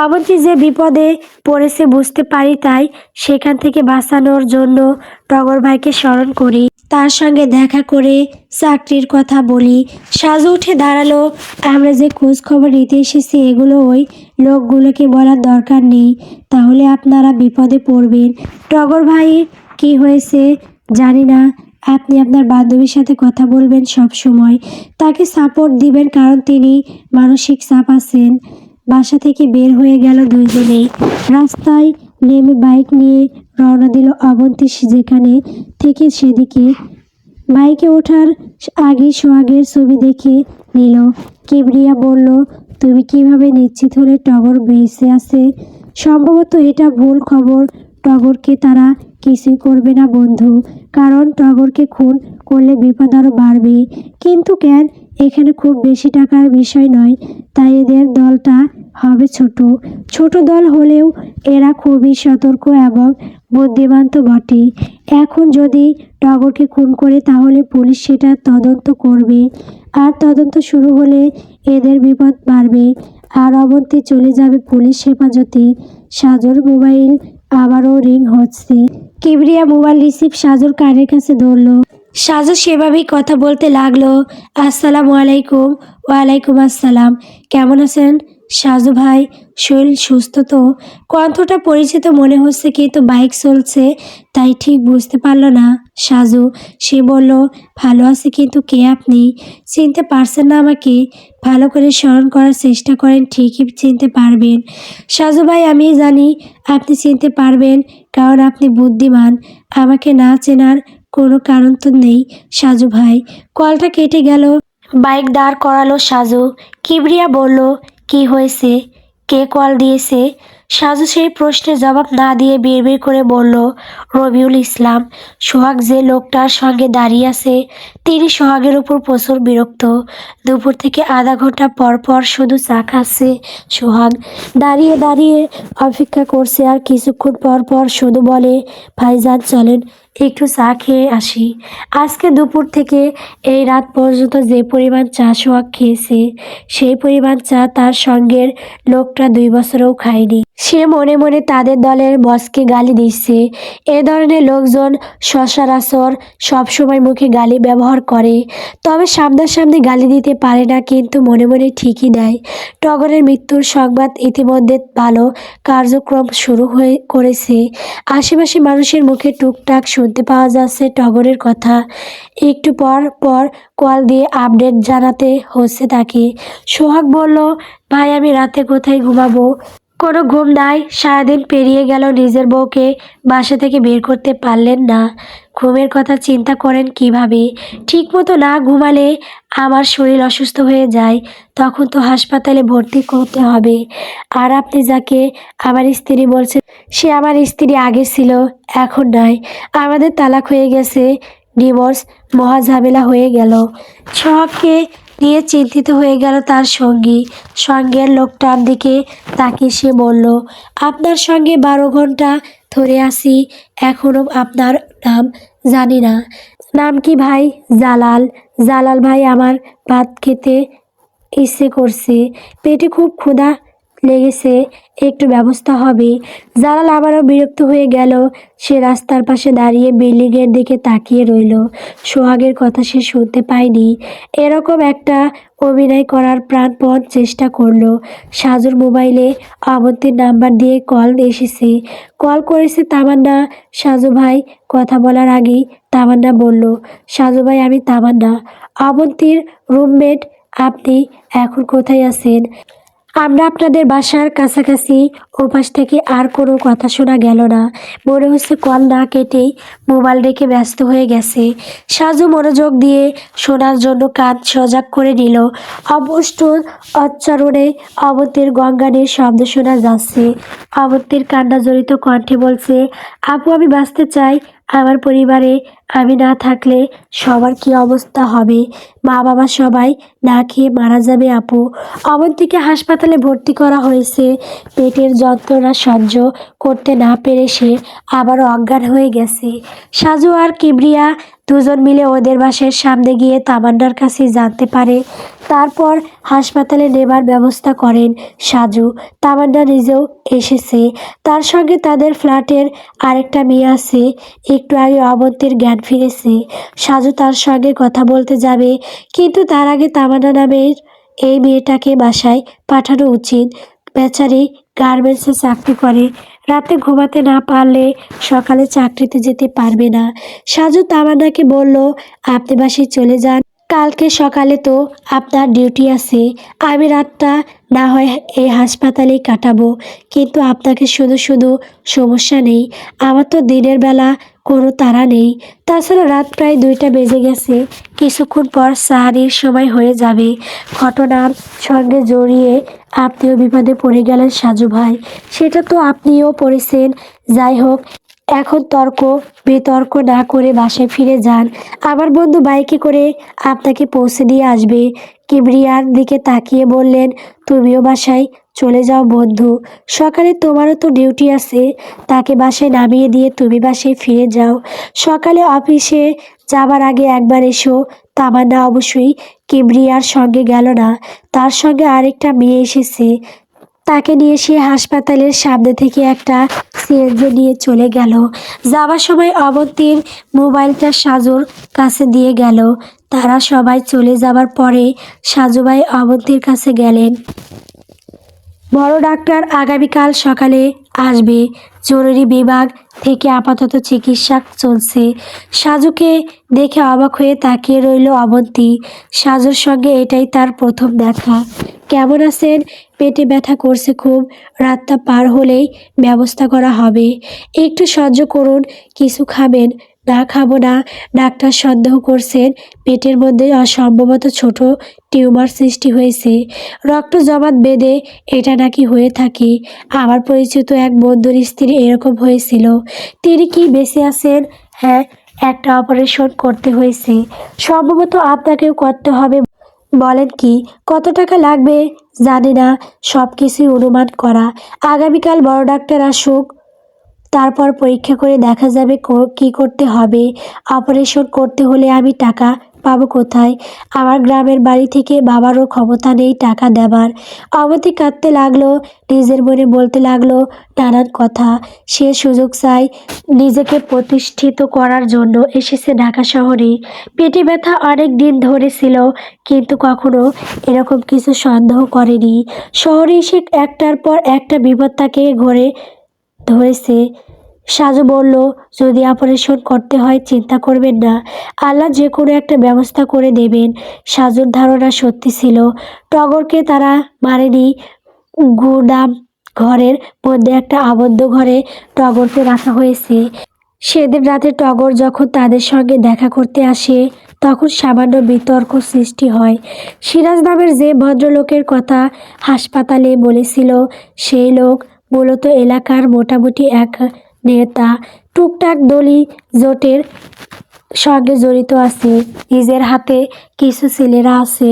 অবন্তী যে বিপদে পড়েছে বুঝতে পারি, তাই সেখান থেকে বাঁচানোর জন্য টগর ভাইকে স্মরণ করি। তার সঙ্গে দেখা করে চাকরির কথা বলি। সাজু উঠে দাঁড়ালো। আমরা যে খোঁজ খবর নিতে এসেছি এগুলো ওই লোকগুলোকে বলার দরকার নেই, তাহলে আপনারা বিপদে পড়বেন। টগর ভাই কি হয়েছে জানি না। আপনি আপনার বান্ধবীর সাথে কথা বলবেন সব সময়, তাকে সাপোর্ট দিবেন, কারণ তিনি মানসিক চাপ আছেন। বাসা থেকে বের হয়ে গেল দুইজনেই। রাস্তায় নেমে বাইক নিয়ে রওনা দিল অবন্তী যেখানে থেকে সেদিকে। বাইকে ওঠার আগে সোহাগের ছবি দেখে নিল। কিবরিয়া বলল, তুমি কিভাবে নিশ্চিত হলে টগর বেঁচে আছে? সম্ভবত এটা ভুল খবর। টগরকে তারা কিছুই করবে না বন্ধু, কারণ টগরকে খুন করলে বিপদ আরও বাড়বে। কিন্তু কেন? এখানে খুব বেশি টাকার বিষয় নয়, তাই এদের দলটা হবে ছোট। ছোট দল হলেও এরা খুবই সতর্ক এবং বুদ্ধিমান তো বটে। এখন যদি টগরকে খুন করে তাহলে পুলিশ সেটা তদন্ত করবে, আর তদন্ত শুরু হলে এদের বিপদ বাড়বে, আর অবন্তী চলে যাবে পুলিশ হেফাজতে। সাজুর মোবাইল আবারও রিং হচ্ছে। কিবরিয়া মোবাইল রিসিভ সাজুর কানের কাছে ধরলো। সাজু সেভাবেই কথা বলতে লাগলো, আসসালামু আলাইকুম। ওয়ালাইকুম আসসালাম। কেমন আছেন সাজু ভাই? শরীর সুস্থ তো? কণ্ঠটা পরিচিত মনে হচ্ছে, কিন্তু বাইক চলছে তাই ঠিক বুঝতে পারল না সাজু। সে বলল, ভালো আছে, কিন্তু কে আপনি? চিনতে পারছেন না আমাকে? ভালো করে স্মরণ করার চেষ্টা করেন, ঠিকই চিনতে পারবেন। সাজু ভাই, আমি জানি আপনি চিনতে পারবেন, কারণ আপনি বুদ্ধিমান। আমাকে না চেনার কোনো কারণ তো নেই সাজু ভাই। কলটা কেটে গেল। বাইক দাঁড় করালো সাজু। কিবরিয়া বলল, কি হয়েছে? কে কল দিয়েছে? সাজু সেই প্রশ্নের জবাব না দিয়ে বিড়বিড় করে বলল, রবিউল ইসলাম। সোহাগ যে লোকটার সঙ্গে দাঁড়িয়ে আছে, তিনি সোহাগের উপর প্রচুর বিরক্ত। দুপুর থেকে আধা ঘন্টা পর পর শুধু চা খাচ্ছে সোহাগ। দাঁড়িয়ে দাঁড়িয়ে অপেক্ষা করছে, আর কিছুক্ষণ পর পর শুধু বলে, ভাইজান চলেন একটু চা খেয়ে আসি। আজকে দুপুর থেকে এই রাত পর্যন্ত যে পরিমাণ চা সোহাগ খেয়েছে, সেই পরিমাণ চা তার সঙ্গের লোকটা 2 বছরেও খায়নি। সে মনে মনে তাদের দলের বসকে গালি দিচ্ছে। এ ধরনের লোকজন সচরাচর সবসময় মুখে গালি ব্যবহার করে, তবে সামনাসামনি গালি দিতে পারে না, কিন্তু মনে মনে ঠিকই দেয়। টগরের মৃত্যুর সংবাদ ইতিমধ্যে ভালো কার্যক্রম শুরু করেছে। আশেপাশে মানুষের মুখে টুকটাক শুনতে পাওয়া যাচ্ছে টগরের কথা। একটু পর পর কল দিয়ে আপডেট জানাতে হচ্ছে তাকে। সোহাগ বলল, ভাই আমি রাতে কোথায় ঘুমাবো? কোনো ঘুম নাই। সারাদিন পেরিয়ে গেল, নিজের বউকে বাসা থেকে বের করতে পারলেন না। ঘুমের কথা চিন্তা করেন কিভাবে? ঠিকমতো না ঘুমালে আমার শরীর অসুস্থ হয়ে যায়, তখন তো হাসপাতালে ভর্তি করতে হবে। আর আপনি যাকে আমার স্ত্রী বলছেন, সে আমার স্ত্রী আগে ছিল, এখন নয়। আমাদের তালাক হয়ে গেছে, ডিভোর্স, মহা ঝামেলা হয়ে গেল। সোহাগকে নিয়ে চিন্তিত হয়ে গেল তার সঙ্গী। সঙ্গের লোকটার দিকে তাকিয়ে সে বলল, আপনার সঙ্গে 12 ঘন্টা ধরে আসি, এখনও আপনার নাম জানি না। নাম কি ভাই? জালাল। জালাল ভাই, আমার ভাত খেতে ইচ্ছে করছে, পেটে খুব ক্ষুধা লেগেছে, একটু ব্যবস্থা হবে? জালাল আবারও বিরক্ত হয়ে গেল। সে রাস্তার পাশে দাঁড়িয়ে বিল্ডিংয়ের দিকে তাকিয়ে রইল। সোহাগের কথা সে শুনতে পায়নি। এরকম একটা অভিনয় করার প্রাণপণ চেষ্টা করলো। সাজুর মোবাইলে অবন্তীর নাম্বার দিয়ে কল এসেছে। কল করেছে তামান্না। সাজু ভাই কথা বলার আগেই তামান্না বলল, সাজু ভাই আমি তামান্না, অবন্তীর রুমমেট। আপনি এখন কোথায় আছেন? আমরা আপনাদের বাসার কাছাকাছি। ওপাশ থেকে আর কোনো কথা শোনা গেল না। মনে হচ্ছে কল না কেটেই মোবাইল রেখে ব্যস্ত হয়ে গেছে। সাজু মনোযোগ দিয়ে শোনার জন্য কান সজাগ করে নিল। অবস্টুর উচ্চারণে অবন্তীর গঙ্গানের শব্দ শোনা যাচ্ছে। অবন্তীর কান্না জড়িত কণ্ঠে বলছে, আপু আমি বাঁচতে চাই। আমার পরিবারে আমি না থাকলে সবার কি অবস্থা হবে? মা বাবা সবাই না খেয়ে মারা যাবে আপু। অবন্তীকে হাসপাতালে ভর্তি করা হয়েছে। পেটের যন্ত্রণা সহ্য করতে না পেরে সে আবারও অজ্ঞান হয়ে গেছে। সাজু আর কিবরিয়া দুজন মিলে ওদের বাসার সামনে গিয়ে তামান্নার কাছে জানতে পারে। তারপর হাসপাতালে নেবার ব্যবস্থা করেন সাজু। তামান্না নিজেও এসেছে। তার সঙ্গে তাদের ফ্ল্যাটের আরেকটা মেয়ে আছে। একটু আগে অবন্তীর জ্ঞান ফিরেছে। সাজু তার সঙ্গে কথা বলতে যাবে, কিন্তু তার আগে তামান্না নামের এই মেয়েটাকে বাসায় পাঠানো উচিত। বেচারি গার্মেন্টসে চাকরি করে, রাতে ঘুমাতে না পারলে সকালে চাকরিতে যেতে পারবে না। সাজু তামান্নাকে বলল, আপনি বাসায় চলে যান, কালকে সকালে তো আপনার ডিউটি আছে। আমি রাতটা না হয় এই হাসপাতালেই কাটাবো, কিন্তু আপনাকে শুধু শুধু সমস্যা নেই। আমার তো দিনের বেলা কোনো তাড়া নেই। তাছাড়া রাত প্রায় 2টা বেজে গেছে। কিছুক্ষণ পর সাহারির সময় হয়ে যাবে। ঘটনার সঙ্গে জড়িয়ে আপনিও বিপদে পড়ে গেলেন সাজু ভাই, সেটা তো আপনিও পড়েছেন। যাই হোক, এখন তর্ক বিতর্ক না করে বাসায় ফিরে যান। আমার বন্ধু বাইকে করে আপনাকে পৌঁছে দিয়ে আসবে। কিবরিয়ার দিকে তাকিয়ে বললেন, তুমিও বাসায় চলে যাও বন্ধু, সকালে তোমারও তো ডিউটি আছে। তাকে বাসায় নামিয়ে দিয়ে তুমি বাসায় ফিরে যাও। সকালে অফিসে যাবার আগে একবার এসো। তামান্না অবশ্যই কিবরিয়ার সঙ্গে গেল না, তার সঙ্গে আরেকটা মেয়ে এসেছে। তাকে নিয়ে সে হাসপাতালের সামনে থেকে একটা সিএনজি নিয়ে চলে গেল। যাওয়ার সময় অবন্তীর মোবাইলটা সাজুর কাছে দিয়ে গেল। তারা সবাই চলে যাবার পরে সাজু ভাই অবন্তীর কাছে গেলেন। বড় ডাক্তার আগামীকাল সকালে আসবে। জরুরি বিভাগ থেকে আপাতত চিকিৎসা চলছে। সাজুকে দেখে অবাক হয়ে তাকিয়ে রইল অবন্তী। সাজুর সঙ্গে এটাই তার প্রথম দেখা। কেমন আছেন? পেটে ব্যথা করছে খুব, রাতটা পার হলেই ব্যবস্থা করা হবে। একটু সহ্য করুন, কিছু খাবেন? না খাবো না। ডাক্তার সন্দেহ করছেন পেটের মধ্যে অসম্ভবত ছোট টিউমার সৃষ্টি হয়েছে। রক্ত জমাট বেঁধে এটা নাকি হয়ে থাকে। আমার পরিচিত এক বন্ধুর স্ত্রী এরকম হয়েছিল। তিনি কি বেঁচে আছেন? হ্যাঁ, একটা অপারেশন করতে হয়েছে। সম্ভবত আপনাকেও করতে হবে। বলেন কি, কত টাকা লাগবে? জানি না, সব কিছুই অনুমান করা। আগামীকাল বড় ডাক্তার আসুক, তারপর পরীক্ষা করে দেখা যাবে কি করতে হবে। অপারেশন করতে হলে আমি টাকা পাবো কোথায়? আমার গ্রামের বাড়ি থেকে বাবারও ক্ষমতা নেই টাকা দেবার। অবতী কাঁদতে লাগলো, নিজের মনে বলতে লাগলো নানান কথা। সে সুযোগ চাই, নিজেকে প্রতিষ্ঠিত করার জন্য এসেছে ঢাকা শহরে। পেটে ব্যথা অনেক দিন ধরে ছিল, কিন্তু কখনো এরকম কিছু সন্দেহ করেনি। শহরে এসে একটার পর একটা বিপদ তাকে ঘরে ধরেছে। সাজু বলল, যদি অপারেশন করতে হয় চিন্তা করবেন না, আল্লাহ যে কোনো একটা ব্যবস্থা করে দেবেন। সাজুর ধারণা সত্যি ছিল। টগরকে তারা মারেনি। গুদাম ঘরের মধ্যে একটা আবদ্ধ ঘরে টগরকে রাখা হয়েছে। সেদিন রাতে টগর যখন তাদের সঙ্গে দেখা করতে আসে, তখন সামান্য বিতর্ক সৃষ্টি হয়। সিরাজ নামের যে ভদ্রলোকের কথা হাসপাতালে বলেছিল, সেই লোক মূলত এলাকার মোটামুটি এক নেতা। টুকটাক দলি জোটের সঙ্গে জড়িত আছে। নিজের হাতে কিছু ছেলেরা আছে,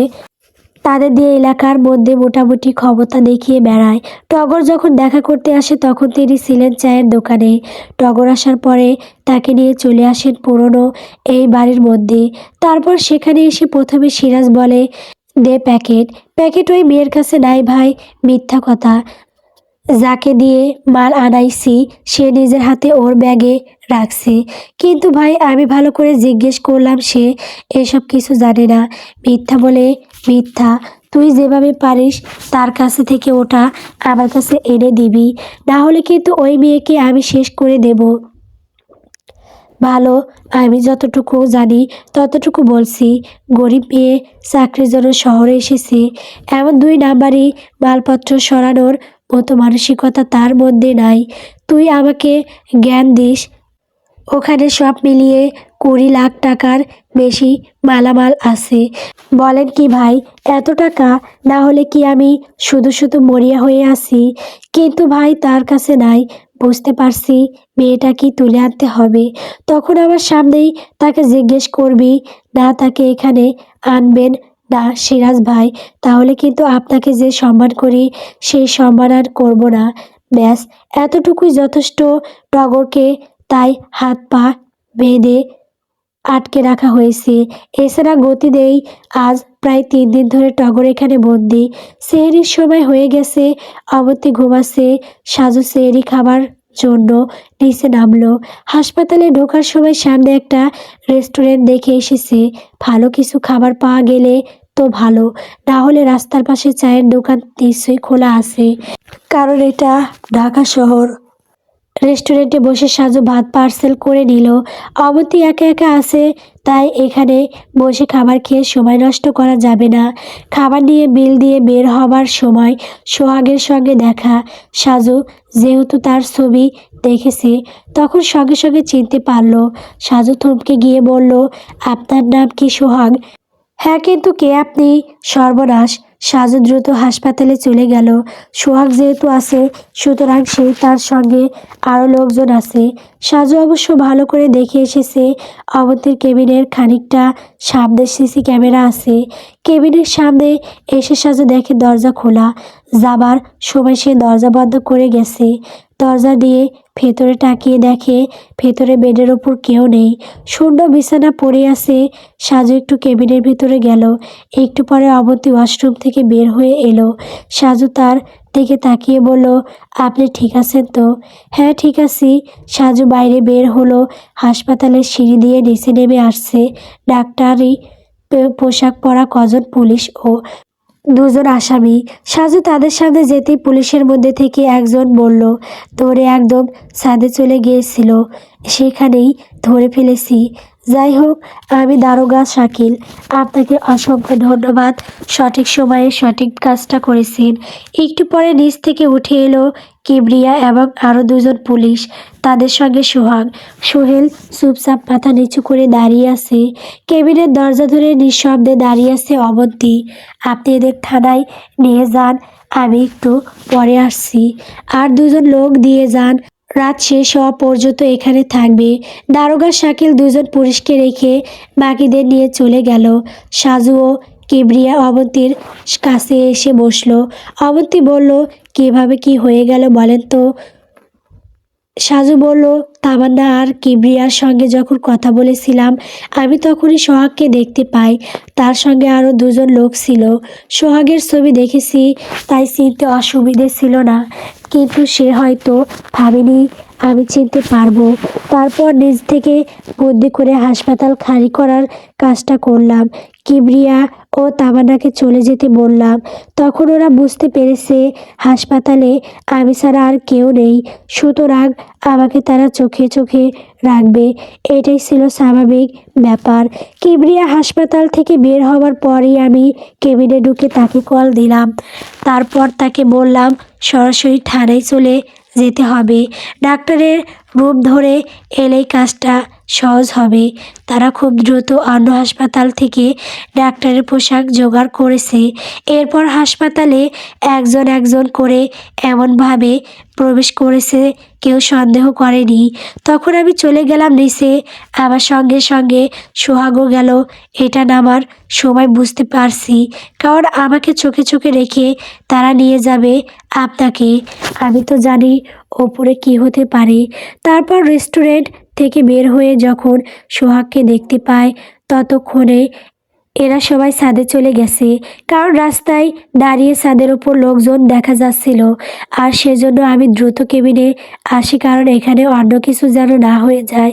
তাদের দিয়ে এলাকার মধ্যে মোটামুটি ক্ষমতা দেখিয়ে বেড়ায়। টগর যখন দেখা করতে আসে তখন তিনি ছিলেন চায়ের দোকানে। টগর আসার পরে তাকে নিয়ে চলে আসেন পুরনো এই বাড়ির মধ্যে। তারপর সেখানে এসে প্রথমে সিরাজ বলে, দে প্যাকেট। প্যাকেট ওই মেয়ের কাছে নাই ভাই, মিথ্যা কথা। যাকে দিয়ে মাল আনাইছি সে নিজের হাতে ওর ব্যাগে রাখছে। কিন্তু ভাই আমি ভালো করে জিজ্ঞেস করলাম, সে এসব কিছু জানে না। মিথ্যা বলে মিথ্যা। তুই যেভাবে পারিস তার কাছে থেকে ওটা আমার কাছে এনে দিবি, না হলে কিন্তু ওই মেয়েকে আমি শেষ করে দেব। ভালো, আমি যতটুকু জানি ততটুকু বলছি। গরিব মেয়ে, চাকরির জন্য শহরে এসেছে, এমন 2 নাম্বারই মালপত্র সরানোর মতো মানসিকতা তার মধ্যে নাই। তুই আমাকে জ্ঞান দিস, ওখানে সব মিলিয়ে 20 লাখ টাকার বেশি মালামাল আছে। বলেন কি ভাই, এত টাকা না হলে কি আমি শুধু শুধু মরিয়া হয়ে আছি? কিন্তু ভাই তার কাছে নাই, বুঝতে পারছি। মেয়েটা কি তুলে আনতে হবে, তখন আমার সামনেই তাকে জিজ্ঞেস করবি না তাকে এখানে আনবেন না সিরাজ ভাই, তাহলে কিন্তু আপনাকে যে সম্মান করি সেই সম্মান আর করবো না। ব্যাস, এতটুকুই যথেষ্ট। টগরকে তাই হাত পা বেঁধে আটকে রাখা হয়েছে। এছাড়া গতি দেই, আজ প্রায় 3 দিন ধরে টগর এখানে বন্দি। সেহরির সময় হয়ে গেছে, অবতী ঘুমাচ্ছে। সাজু সেহরি খাবার জন্য নিচে নামলো। হাসপাতালে ঢোকার সময় সামনে একটা রেস্টুরেন্ট দেখে এসেছে। ভালো কিছু খাবার পাওয়া গেলে তো ভালো, না হলে রাস্তার পাশে চায়ের দোকান নিশ্চয়ই খোলা আছে, কারণ এটা ঢাকা শহর। রেস্টুরেন্টে বসে সাজু ভাত পার্সেল করে নিল। অবতী একা একা আছে, তাই এখানে বসে খাবার খেয়ে সময় নষ্ট করা যাবে না। খাবার নিয়ে বিল দিয়ে বের হবার সময় সোহাগের সঙ্গে দেখা। সাজু যেহেতু তার ছবি দেখেছে, তখন সঙ্গে সঙ্গে চিনতে পারল। সাজু থমকে গিয়ে বলল, আপনার নাম কি সোহাগ? হ্যাঁ, কিন্তু কে আপনি? সর্বনাশ! সাজু দ্রুত হাসপাতালে চলে গেল। সোহাগ যেহেতু আছে, সুতরাং সেই তার সঙ্গে আরও লোকজন আছে। সাজু অবশ্য ভালো করে দেখে এসেছে। অবন্তীর কেবিনের খানিকটা সামনে সিসি ক্যামেরা আছে। কেবিনের সামনে এসে সাজু দেখে দরজা খোলা। যাবার সময় সে দরজা বন্ধ করে গেছে। দরজা দিয়ে ভেতরে তাকিয়ে দেখে ভেতরে বেডের ওপর কেউ নেই, শূন্য বিছানা পড়ে আছে। সাজু একটু কেবিনের ভিতরে গেল। একটু পরে অবন্তী ওয়াশরুম থেকে বের হয়ে এলো। সাজু তার দিকে তাকিয়ে বলল, আপনি ঠিক আছেন তো? হ্যাঁ, ঠিক আছি। সাজু বাইরে বের হলো। হাসপাতালের সিঁড়ি দিয়ে নিচে নেমে আসছে ডাক্তারি পোশাক পরা কজন পুলিশ ও 2জন আসামি। সাজু তাদের সামনে যেতেই পুলিশের মধ্যে থেকে একজন বলল, ধরে একদম ছাদে চলে গিয়েছিল, সেখানেই ধরে ফেলেছি। যাই হোক, আমি দারোগা শাকিল, আপনাকে অসংখ্য ধন্যবাদ। সঠিক সময়ে সঠিক কাজটা করেছেন। একটু পরে নিচ থেকে উঠে এলো কিবরিয়া এবং আরও 2জন পুলিশ, তাদের সঙ্গে সোহাগ। সোহেল চুপচাপ মাথা নিচু করে দাঁড়িয়ে আছে। কেবিনের দরজা ধরে নিঃশব্দে দাঁড়িয়ে আছে অবন্তী। আপনি এদের থানায় নিয়ে যান, আমি একটু পরে আসছি। আর 2জন লোক দিয়ে যান, রাত শেষ হওয়া পর্যন্ত এখানে থাকবে। দারোগা শাকিল 2জন পুলিশকে রেখে বাকিদের নিয়ে চলে গেল। সাজু ও কিবরিয়া অবন্তীর কাছে এসে বসলো। অবন্তী বলল, কিভাবে কি হয়ে গেল বলেন তো? সাজু বলল, তামান্না আর কিবরিয়ার সঙ্গে যখন কথা বলেছিলাম, আমি তখনই সোহাগকে দেখতে পাই। তার সঙ্গে আরও 2জন লোক ছিল। সোহাগের ছবি দেখেছি, তাই চিনতে অসুবিধে ছিল না, কিন্তু সে হয়তো ভাবেনি আমি চিনতে পারবো। তারপর নিজ থেকে বুদ্ধি করে হাসপাতাল খালি করার কাজটা করলাম। কিবরিয়া ও তামান্নাকে চলে যেতে বললাম। তখন ওরা বুঝতে পেরেছে হাসপাতালে আমি ছাড়া আর কেউ নেই, সুতরাং আমাকে তারা চোখে চোখে রাখবে। এটাই ছিল স্বাভাবিক ব্যাপার। কিবরিয়া হাসপাতাল থেকে বের হওয়ার পরই আমি কেবিনে ঢুকে তাকে কল দিলাম। তারপর তাকে বললাম সরাসরি থানায় চলে যেতে হবে। ডাক্তারের রূপ ধরে এলেই কাজটা সহজ হবে। তারা খুব দ্রুত অন্য হাসপাতাল থেকে ডাক্তারের পোশাক জোগাড় করেছে। এরপর হাসপাতালে একজন একজন করে এমনভাবে প্রবেশ করেছে কেউ সন্দেহ করেনি। তখন আমি চলে গেলাম নিচে। আমার সঙ্গে সঙ্গে সোহাগও গেল। এটা নামার সময় বুঝতে পারছি, কারণ আমাকে চোখে চোখে রেখে তারা নিয়ে যাবে আপনাকে। আমি তো জানি ওপরে কি হতে পারে। তারপর রেস্টুরেন্ট থেকে বের হয়ে যখন সোহাগকে দেখতে পায়, ততক্ষণে এরা সবাই ছাদে চলে গেছে, কারণ রাস্তায় দাঁড়িয়ে ছাদের ওপর লোকজন দেখা যাচ্ছিল। আর সেজন্য আমি দ্রুত কেবিনে আসি, কারণ এখানে অন্য কিছু যেন না হয়ে যায়।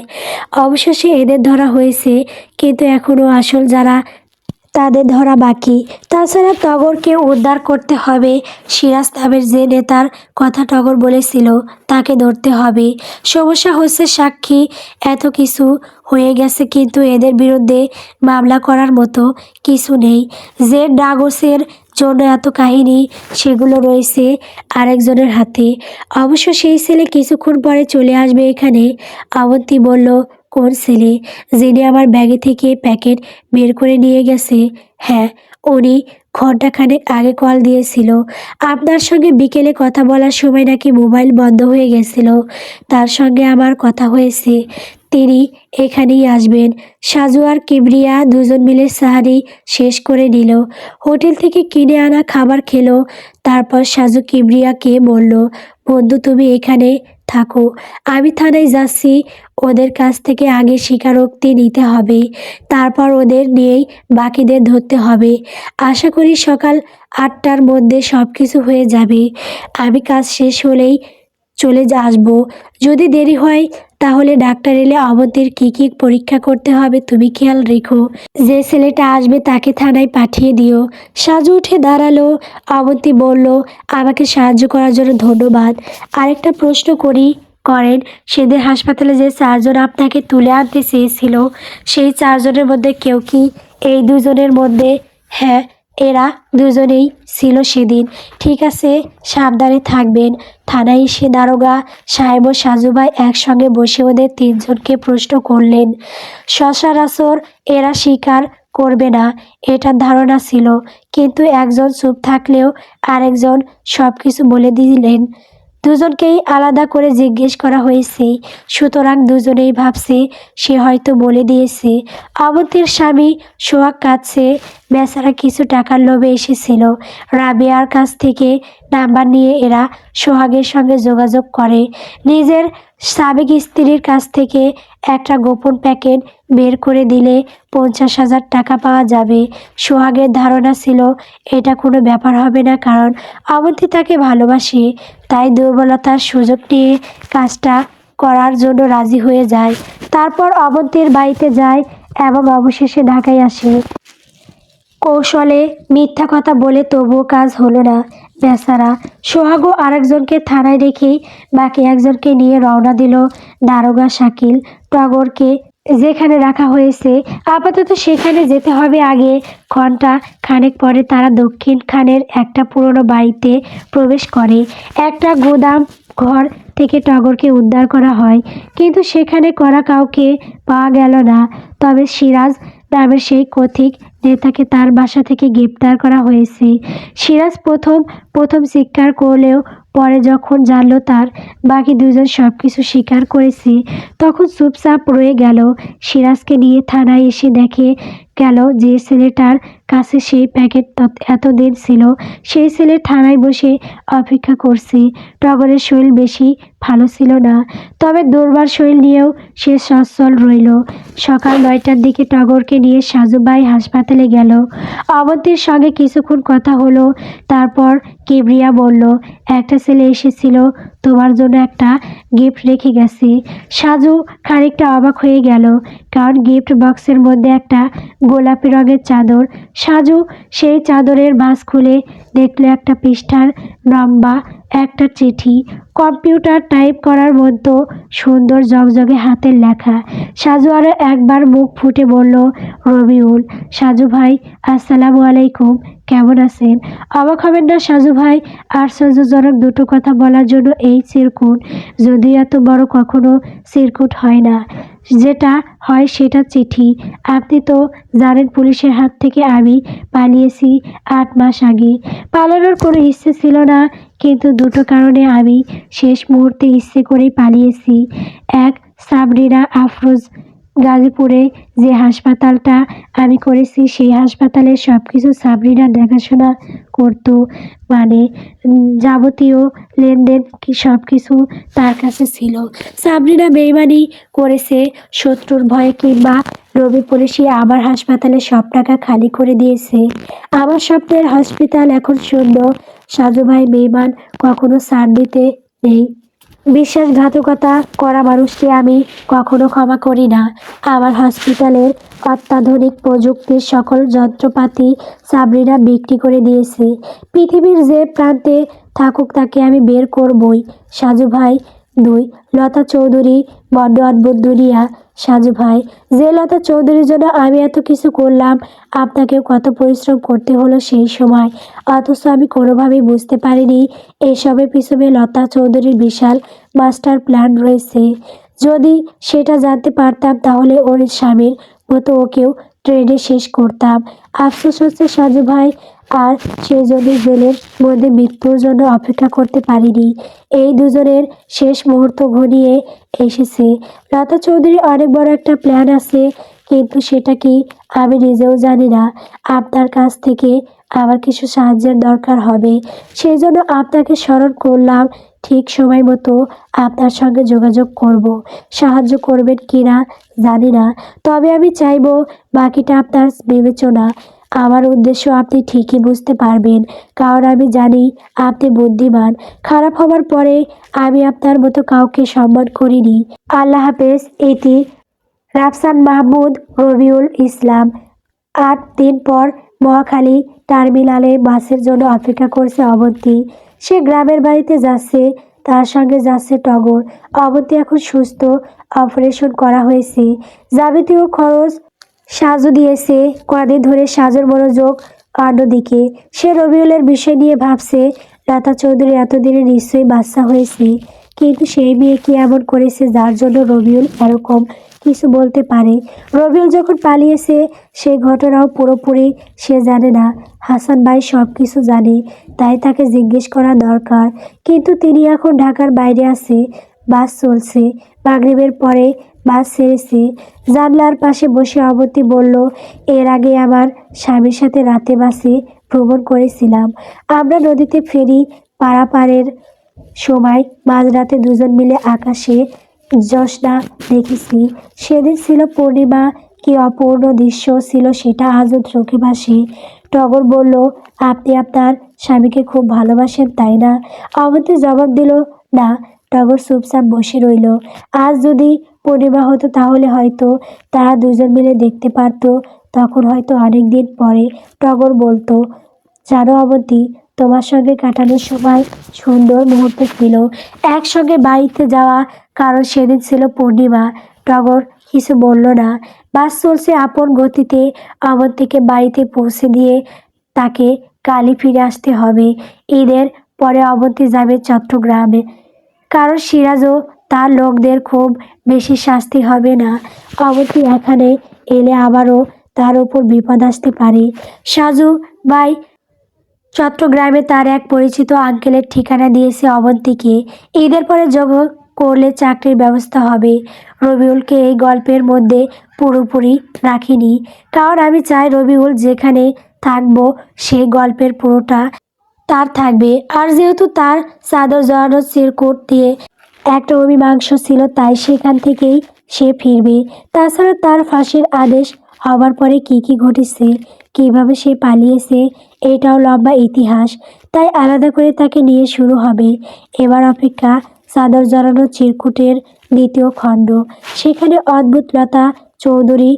অবশেষে এদের ধরা হয়েছে, কিন্তু এখনও আসল যারা তাদের ধরা বাকি। তাছাড়া টগরকে উদ্ধার করতে হবে। সিরাজ নামের যে নেতার কথা টগর বলেছিল তাকে ধরতে হবে। সমস্যা হচ্ছে সাক্ষী এত কিছু হয়ে গেছে, কিন্তু এদের বিরুদ্ধে মামলা করার মতো কিছু নেই। যে ড্রাগসের জন্য এত কাহিনী, সেগুলো রয়েছে আরেকজনের হাতে। অবশ্য সেই ছেলে কিছুক্ষণ পরে চলে আসবে এখানে। অবন্তী বলল, কোন ছেলে? যিনি আমার ব্যাগে থেকে প্যাকেট বের করে নিয়ে গেছে? হ্যাঁ, উনি ঘন্টাখানেক আগে কল দিয়েছিল। আপনার সঙ্গে বিকেলে কথা বলার সময় নাকি মোবাইল বন্ধ হয়ে গেছিল। তার সঙ্গে আমার কথা হয়েছে, তিনি এখানেই আসবেন। সাজু আর কিবরিয়া দুজন মিলে সাহারি শেষ করে নিল। হোটেল থেকে কিনে আনা খাবার খেলো। তারপর সাজু কিবরিয়াকে বলল, বন্ধু তুমি এখানে থাকো, আমি থানায় যাচ্ছি। ওদের কাছ থেকে আগে স্বীকারোক্তি নিতে হবে, তারপর ওদের নিয়েই বাকিদের ধরতে হবে। আশা করি সকাল 8টার মধ্যে সব কিছু হয়ে যাবে। আমি কাজ শেষ হলেই চলে আসবো। যদি দেরি হয় তাহলে ডাক্তার এলে অবন্তীর কী কী পরীক্ষা করতে হবে তুমি খেয়াল রেখো। যে ছেলেটা আসবে তাকে থানায় পাঠিয়ে দিও। সাজু উঠে দাঁড়ালো। অবন্তী বলল, আমাকে সাহায্য করার জন্য ধন্যবাদ। আরেকটা প্রশ্ন করেন, সেদিন হাসপাতালে যে 4জন আপনাকে তুলে আনতে চেয়েছিল, সেই 4জনের মধ্যে কেউ কি এই দুজনের মধ্যে? হ্যাঁ, এরা দুজনেই ছিল সেদিন। ঠিক আছে, সাবধানে থাকবেন। থানায় এসে দারোগা সাহেব ও সাজুভাই একসঙ্গে বসে ওদের 3জনকে প্রশ্ন করলেন। সচরাচর এরা স্বীকার করবে না, এটার ধারণা ছিল, কিন্তু একজন চুপ থাকলেও আরেকজন সব কিছু বলে দিলেন। দুজনকেই আলাদা করে জিজ্ঞেস করা হয়েছে, সুতরাং দুজনেই ভাবছে সে হয়তো বলে দিয়েছে। অবন্তীর স্বামী সোহাগ কাঁদছে। বেচারা কিছু টাকার লোভে এসেছিল। রাবেয়ার কাছ থেকে নাম্বার নিয়ে এরা সোহাগের সঙ্গে যোগাযোগ করে। নিজের সাবেক স্ত্রীর কাছ থেকে একটা গোপন প্যাকেট বের করে দিলে 50,000 টাকা পাওয়া যাবে। সোহাগের ধারণা ছিল এটা কোনো ব্যাপার হবে না, কারণ অবন্তী তাকে ভালোবাসে। তাই দুর্বলতার সুযোগ নিয়ে কাজটা করার জন্য রাজি হয়ে যায়। তারপর অবন্তীর বাড়িতে যায় এবং অবশেষে ঢাকায় আসে। কৌশলে মিথ্যা কথা বলে তবুও কাজ হলো না। বেচারা সোহাগও আরেকজনকে থানায় রেখেই বাকি একজনকে নিয়ে রওনা দিল। দারোগা শাকিল টগরকে যেখানে রাখা হয়েছে আপাতত সেখানে যেতে হবে আগে। ঘন্টা খানেক পরে তারা দক্ষিণ খানের একটা পুরনো বাড়িতে প্রবেশ করে। একটা গোদাম ঘর থেকে টগরকে উদ্ধার করা হয়, কিন্তু সেখানে করা কাউকে পাওয়া গেল না। তবে সিরাজ নামের সেই কথিক নেতাকে তার বাসা থেকে গ্রেপ্তার করা হয়েছে। সিরাজ প্রথম প্রথম স্বীকার করলেও পরে যখন জানলো তার বাকি দুজন সব কিছু স্বীকার করেছে, তখন চুপচাপ রয়ে গেল। সিরাজকে নিয়ে থানায় এসে দেখে গেল যে ছেলেটার কাছে সেই প্যাকেট এতদিন ছিল, সেই ছেলে থানায় বসে অপেক্ষা করছে। টগরের শরীর বেশি ভালো ছিল না, তবে দুর্বার শরীর নিয়েও সে সচ্ছল রইল। সকাল 9টার দিকে টগরকে নিয়ে সাজুভাই হাসপাতালে গেল। অবন্তীর সঙ্গে কিছুক্ষণ কথা হলো। তারপর কিবরিয়া বলল, একটা ছেলে এসেছিল, তোমার জন্য একটা গিফট রেখে গেছে। সাজু খানিকটা অবাক হয়ে গেল, কারণ গিফট বক্সের মধ্যে একটা গোলাপি রঙের চাদর। সাজু সেই চাদরের ভাঁজ খুলে দেখলো একটা পৃষ্ঠার লম্বা একটা চিঠি, কম্পিউটার টাইপ করার মতো সুন্দর জগজগে হাতের লেখা। সাজু আরও একবার মুখ ফুটে বলল, রবিউল। সাজু ভাই, আসসালামু আলাইকুম, কেমন আছেন? অবাক হবেন না সাজু ভাই, আশ্চর্যজনক দুটো কথা বলার জন্য এই চিরকুট। যদিও এত বড় কখনো চিরকুট হয় না, যেটা হয় সেটা চিঠি। আপনি তো জানেন পুলিশের হাত থেকে আমি পালিয়েছি 8 মাস আগে। পালানোর কোনো ইচ্ছে ছিল না, কিন্তু দুটো কারণে আমি শেষ মুহূর্তে ইচ্ছে করেই পালিয়েছি। এক, সাবরিনা আফরোজ গাজীপুরে যে হাসপাতালটা আমি করেছি, সেই হাসপাতালের সব কিছু সাবরিনা দেখাশোনা করতো। মানে যাবতীয় লেনদেন কি সব কিছু তার কাছে ছিল। সাবরিনা বেইমানি করেছে শত্রুর ভয়ে, কিংবা রবি পুলিশই আমার হাসপাতালে সব টাকা খালি করে দিয়েছে। আমার স্বপ্নের হসপিটাল এখন শূন্য। সাজু ভাই, বেইমান কখনো ছাড় দিতে নেই। বিশ্বাসঘাতকতা করা মানুষকে আমি কখনো ক্ষমা করি না। আমার হসপিটালের অত্যাধুনিক প্রযুক্তির সকল যন্ত্রপাতি সাবরিনা বিক্রি করে দিয়েছে। পৃথিবীর যে প্রান্তে থাকুক তাকে আমি বের করবই। সাজু ভাই 2। লতা চৌধুরী। বড্ড অদ্ভুত দুনিয়া সাজু ভাই। যে লতা চৌধুরীর জন্য আমি এত কিছু করলাম, আপনাকেও কত পরিশ্রম করতে হলো সেই সময়, অথচ আমি কোনোভাবেই বুঝতে পারিনি এসবের পিছনে লতা চৌধুরীর বিশাল মাস্টার প্ল্যান রয়েছে। যদি সেটা জানতে পারতাম তাহলে ওর স্বামীর মতো ওকেও ট্রেনে শেষ করতাম। আফসোস হচ্ছে সাজু ভাই, আর সে যদি জেলের মধ্যে মৃত্যুর জন্য অপেক্ষা করতে পারিনি। এই দুজনের শেষ মুহূর্ত ঘনিয়ে এসেছে। লতা চৌধুরীর অনেক বড় একটা প্ল্যান আছে, কিন্তু সেটা কি আমি নিজেও জানি না। আপনার কাছ থেকে আমার কিছু সাহায্যের দরকার হবে, সেই জন্য আপনাকে স্মরণ করলাম। ঠিক সময় মতো আপনার সঙ্গে যোগাযোগ করব। সাহায্য করবেন কি না জানি না, তবে আমি চাইবো বাকিটা আপনার বিবেচনা। আমার উদ্দেশ্য আপনি ঠিকই বুঝতে পারবেন, কারণ আমি জানি আপনি বুদ্ধিমান। খারাপ হবার পরে আমি আপনার মতো কাউকে সম্মান করিনি। আল্লাহ হাফেজ। এটি রাফসান মাহমুদ, রবিউল ইসলাম। 8 দিন পর মহাখালী টার্মিনালে বাসের জন্য অপেক্ষা করছে অবন্তী। সে গ্রামের বাড়িতে যাচ্ছে, তার সঙ্গে যাচ্ছে টগর। অবন্তী এখন সুস্থ, অপারেশন করা হয়েছে, যাবতীয় খরচ সাজু দিয়েছে। কদিন ধরে সাজুর মনোযোগ অন্যদিকে। সে রবিউলের বিষয় নিয়ে ভাবছে। লতা চৌধুরী এতদিনে নিশ্চয়ই বাচ্চা হয়েছে, কিন্তু সেই মেয়ে কি এমন করেছে যার জন্য রবিউল এরকম কিছু বলতে পারে? রবিউল যখন পালিয়েছে সেই ঘটনাও পুরোপুরি সে জানে না। হাসান ভাই সব কিছু জানে, তাই তাকে জিজ্ঞেস করা দরকার। কিন্তু তিনি এখন ঢাকার বাইরে আছে। বাস চলছে, মাগরিবের পরে বাস ছেড়েছে। জানলার পাশে বসে অবন্তী বলল, এর আগে আমার স্বামীর সাথে রাতে বাসে ভ্রমণ করেছিলাম। আমরা নদীতে ফেরি পারাপারের সময় মাঝরাতে দুজন মিলে আকাশে জ্যোৎস্না দেখেছি। সেদিন ছিল পূর্ণিমা, কি অপূর্ণ দৃশ্য ছিল সেটা আজও চোখে ভাসে। টগর বলল, আপনি আপনার স্বামীকে খুব ভালোবাসেন তাই না? অবন্তী জবাব দিল, না। টগর চুপচাপ বসে রইল। আজ যদি পূর্ণিমা হতো তাহলে হয়তো তারা দুজন মিলে দেখতে পারত। তখন হয়তো অনেক দিন পরে টগর বলতো, জানো অবন্তী, তোমার সঙ্গে কাটানোর সময় সুন্দর মুহূর্ত ছিল। একসঙ্গে বাড়িতে যাওয়া, কারণ সেদিন ছিল পূর্ণিমা। টগর কিছু বলল না। বাস চলছে আপন গতিতে। অবন্তীকে বাড়িতে পৌঁছে দিয়ে তাকে কালই ফিরে আসতে হবে। ঈদের পরে অবন্তী যাবে চট্টগ্রামে, কারণ সিরাজ ও তার লোকদের খুব বেশি শাস্তি হবে না। অবন্তী এখানে এলে আবারও তার উপর বিপদ আসতে পারে। সাজু ভাই চট্টগ্রামে তার এক পরিচিত আঙ্কেলের ঠিকানা দিয়েছে অবন্তীকে। ঈদের পরে যোগাযোগ করলে চাকরির ব্যবস্থা হবে। রবিউলকে এই গল্পের মধ্যে পুরোপুরি রাখিনি, কারণ আমি চাই রবিউল যেখানে থাকবো সেই গল্পের পুরোটা তার থাকবে। আর যেহেতু তার চাদর জড়ানো চিরকুট দিয়ে একটা অমীমাংস ছিল, তাই সেখান থেকেই সে ফিরবে। তাছাড়া তার ফাঁসির আদেশ হবার পরে কি কি ঘটেছে, কিভাবে সে পালিয়েছে, এটাও লম্বা ইতিহাস। তাই আলাদা করে তাকে নিয়ে শুরু হবে। এবার অপেক্ষা চাদর জড়ানো চিরকুটের দ্বিতীয় খণ্ড। সেখানে অদ্ভুত লতা চৌধুরী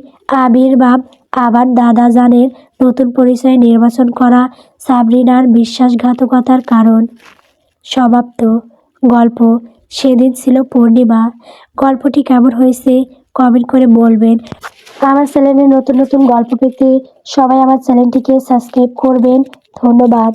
আবির্ভাব, আবার দাদাজানের নতুন পরিচয় নির্বাচন করা, সাবরিনার বিশ্বাসঘাতকতার কারণ। সমাপ্ত গল্প। সেদিন ছিল পূর্ণিমা। গল্পটি কেমন হয়েছে কমেন্ট করে বলবেন। আমার চ্যানেলে নতুন নতুন গল্প পেতে সবাই আমার চ্যানেলটিকে সাবস্ক্রাইব করবেন। ধন্যবাদ।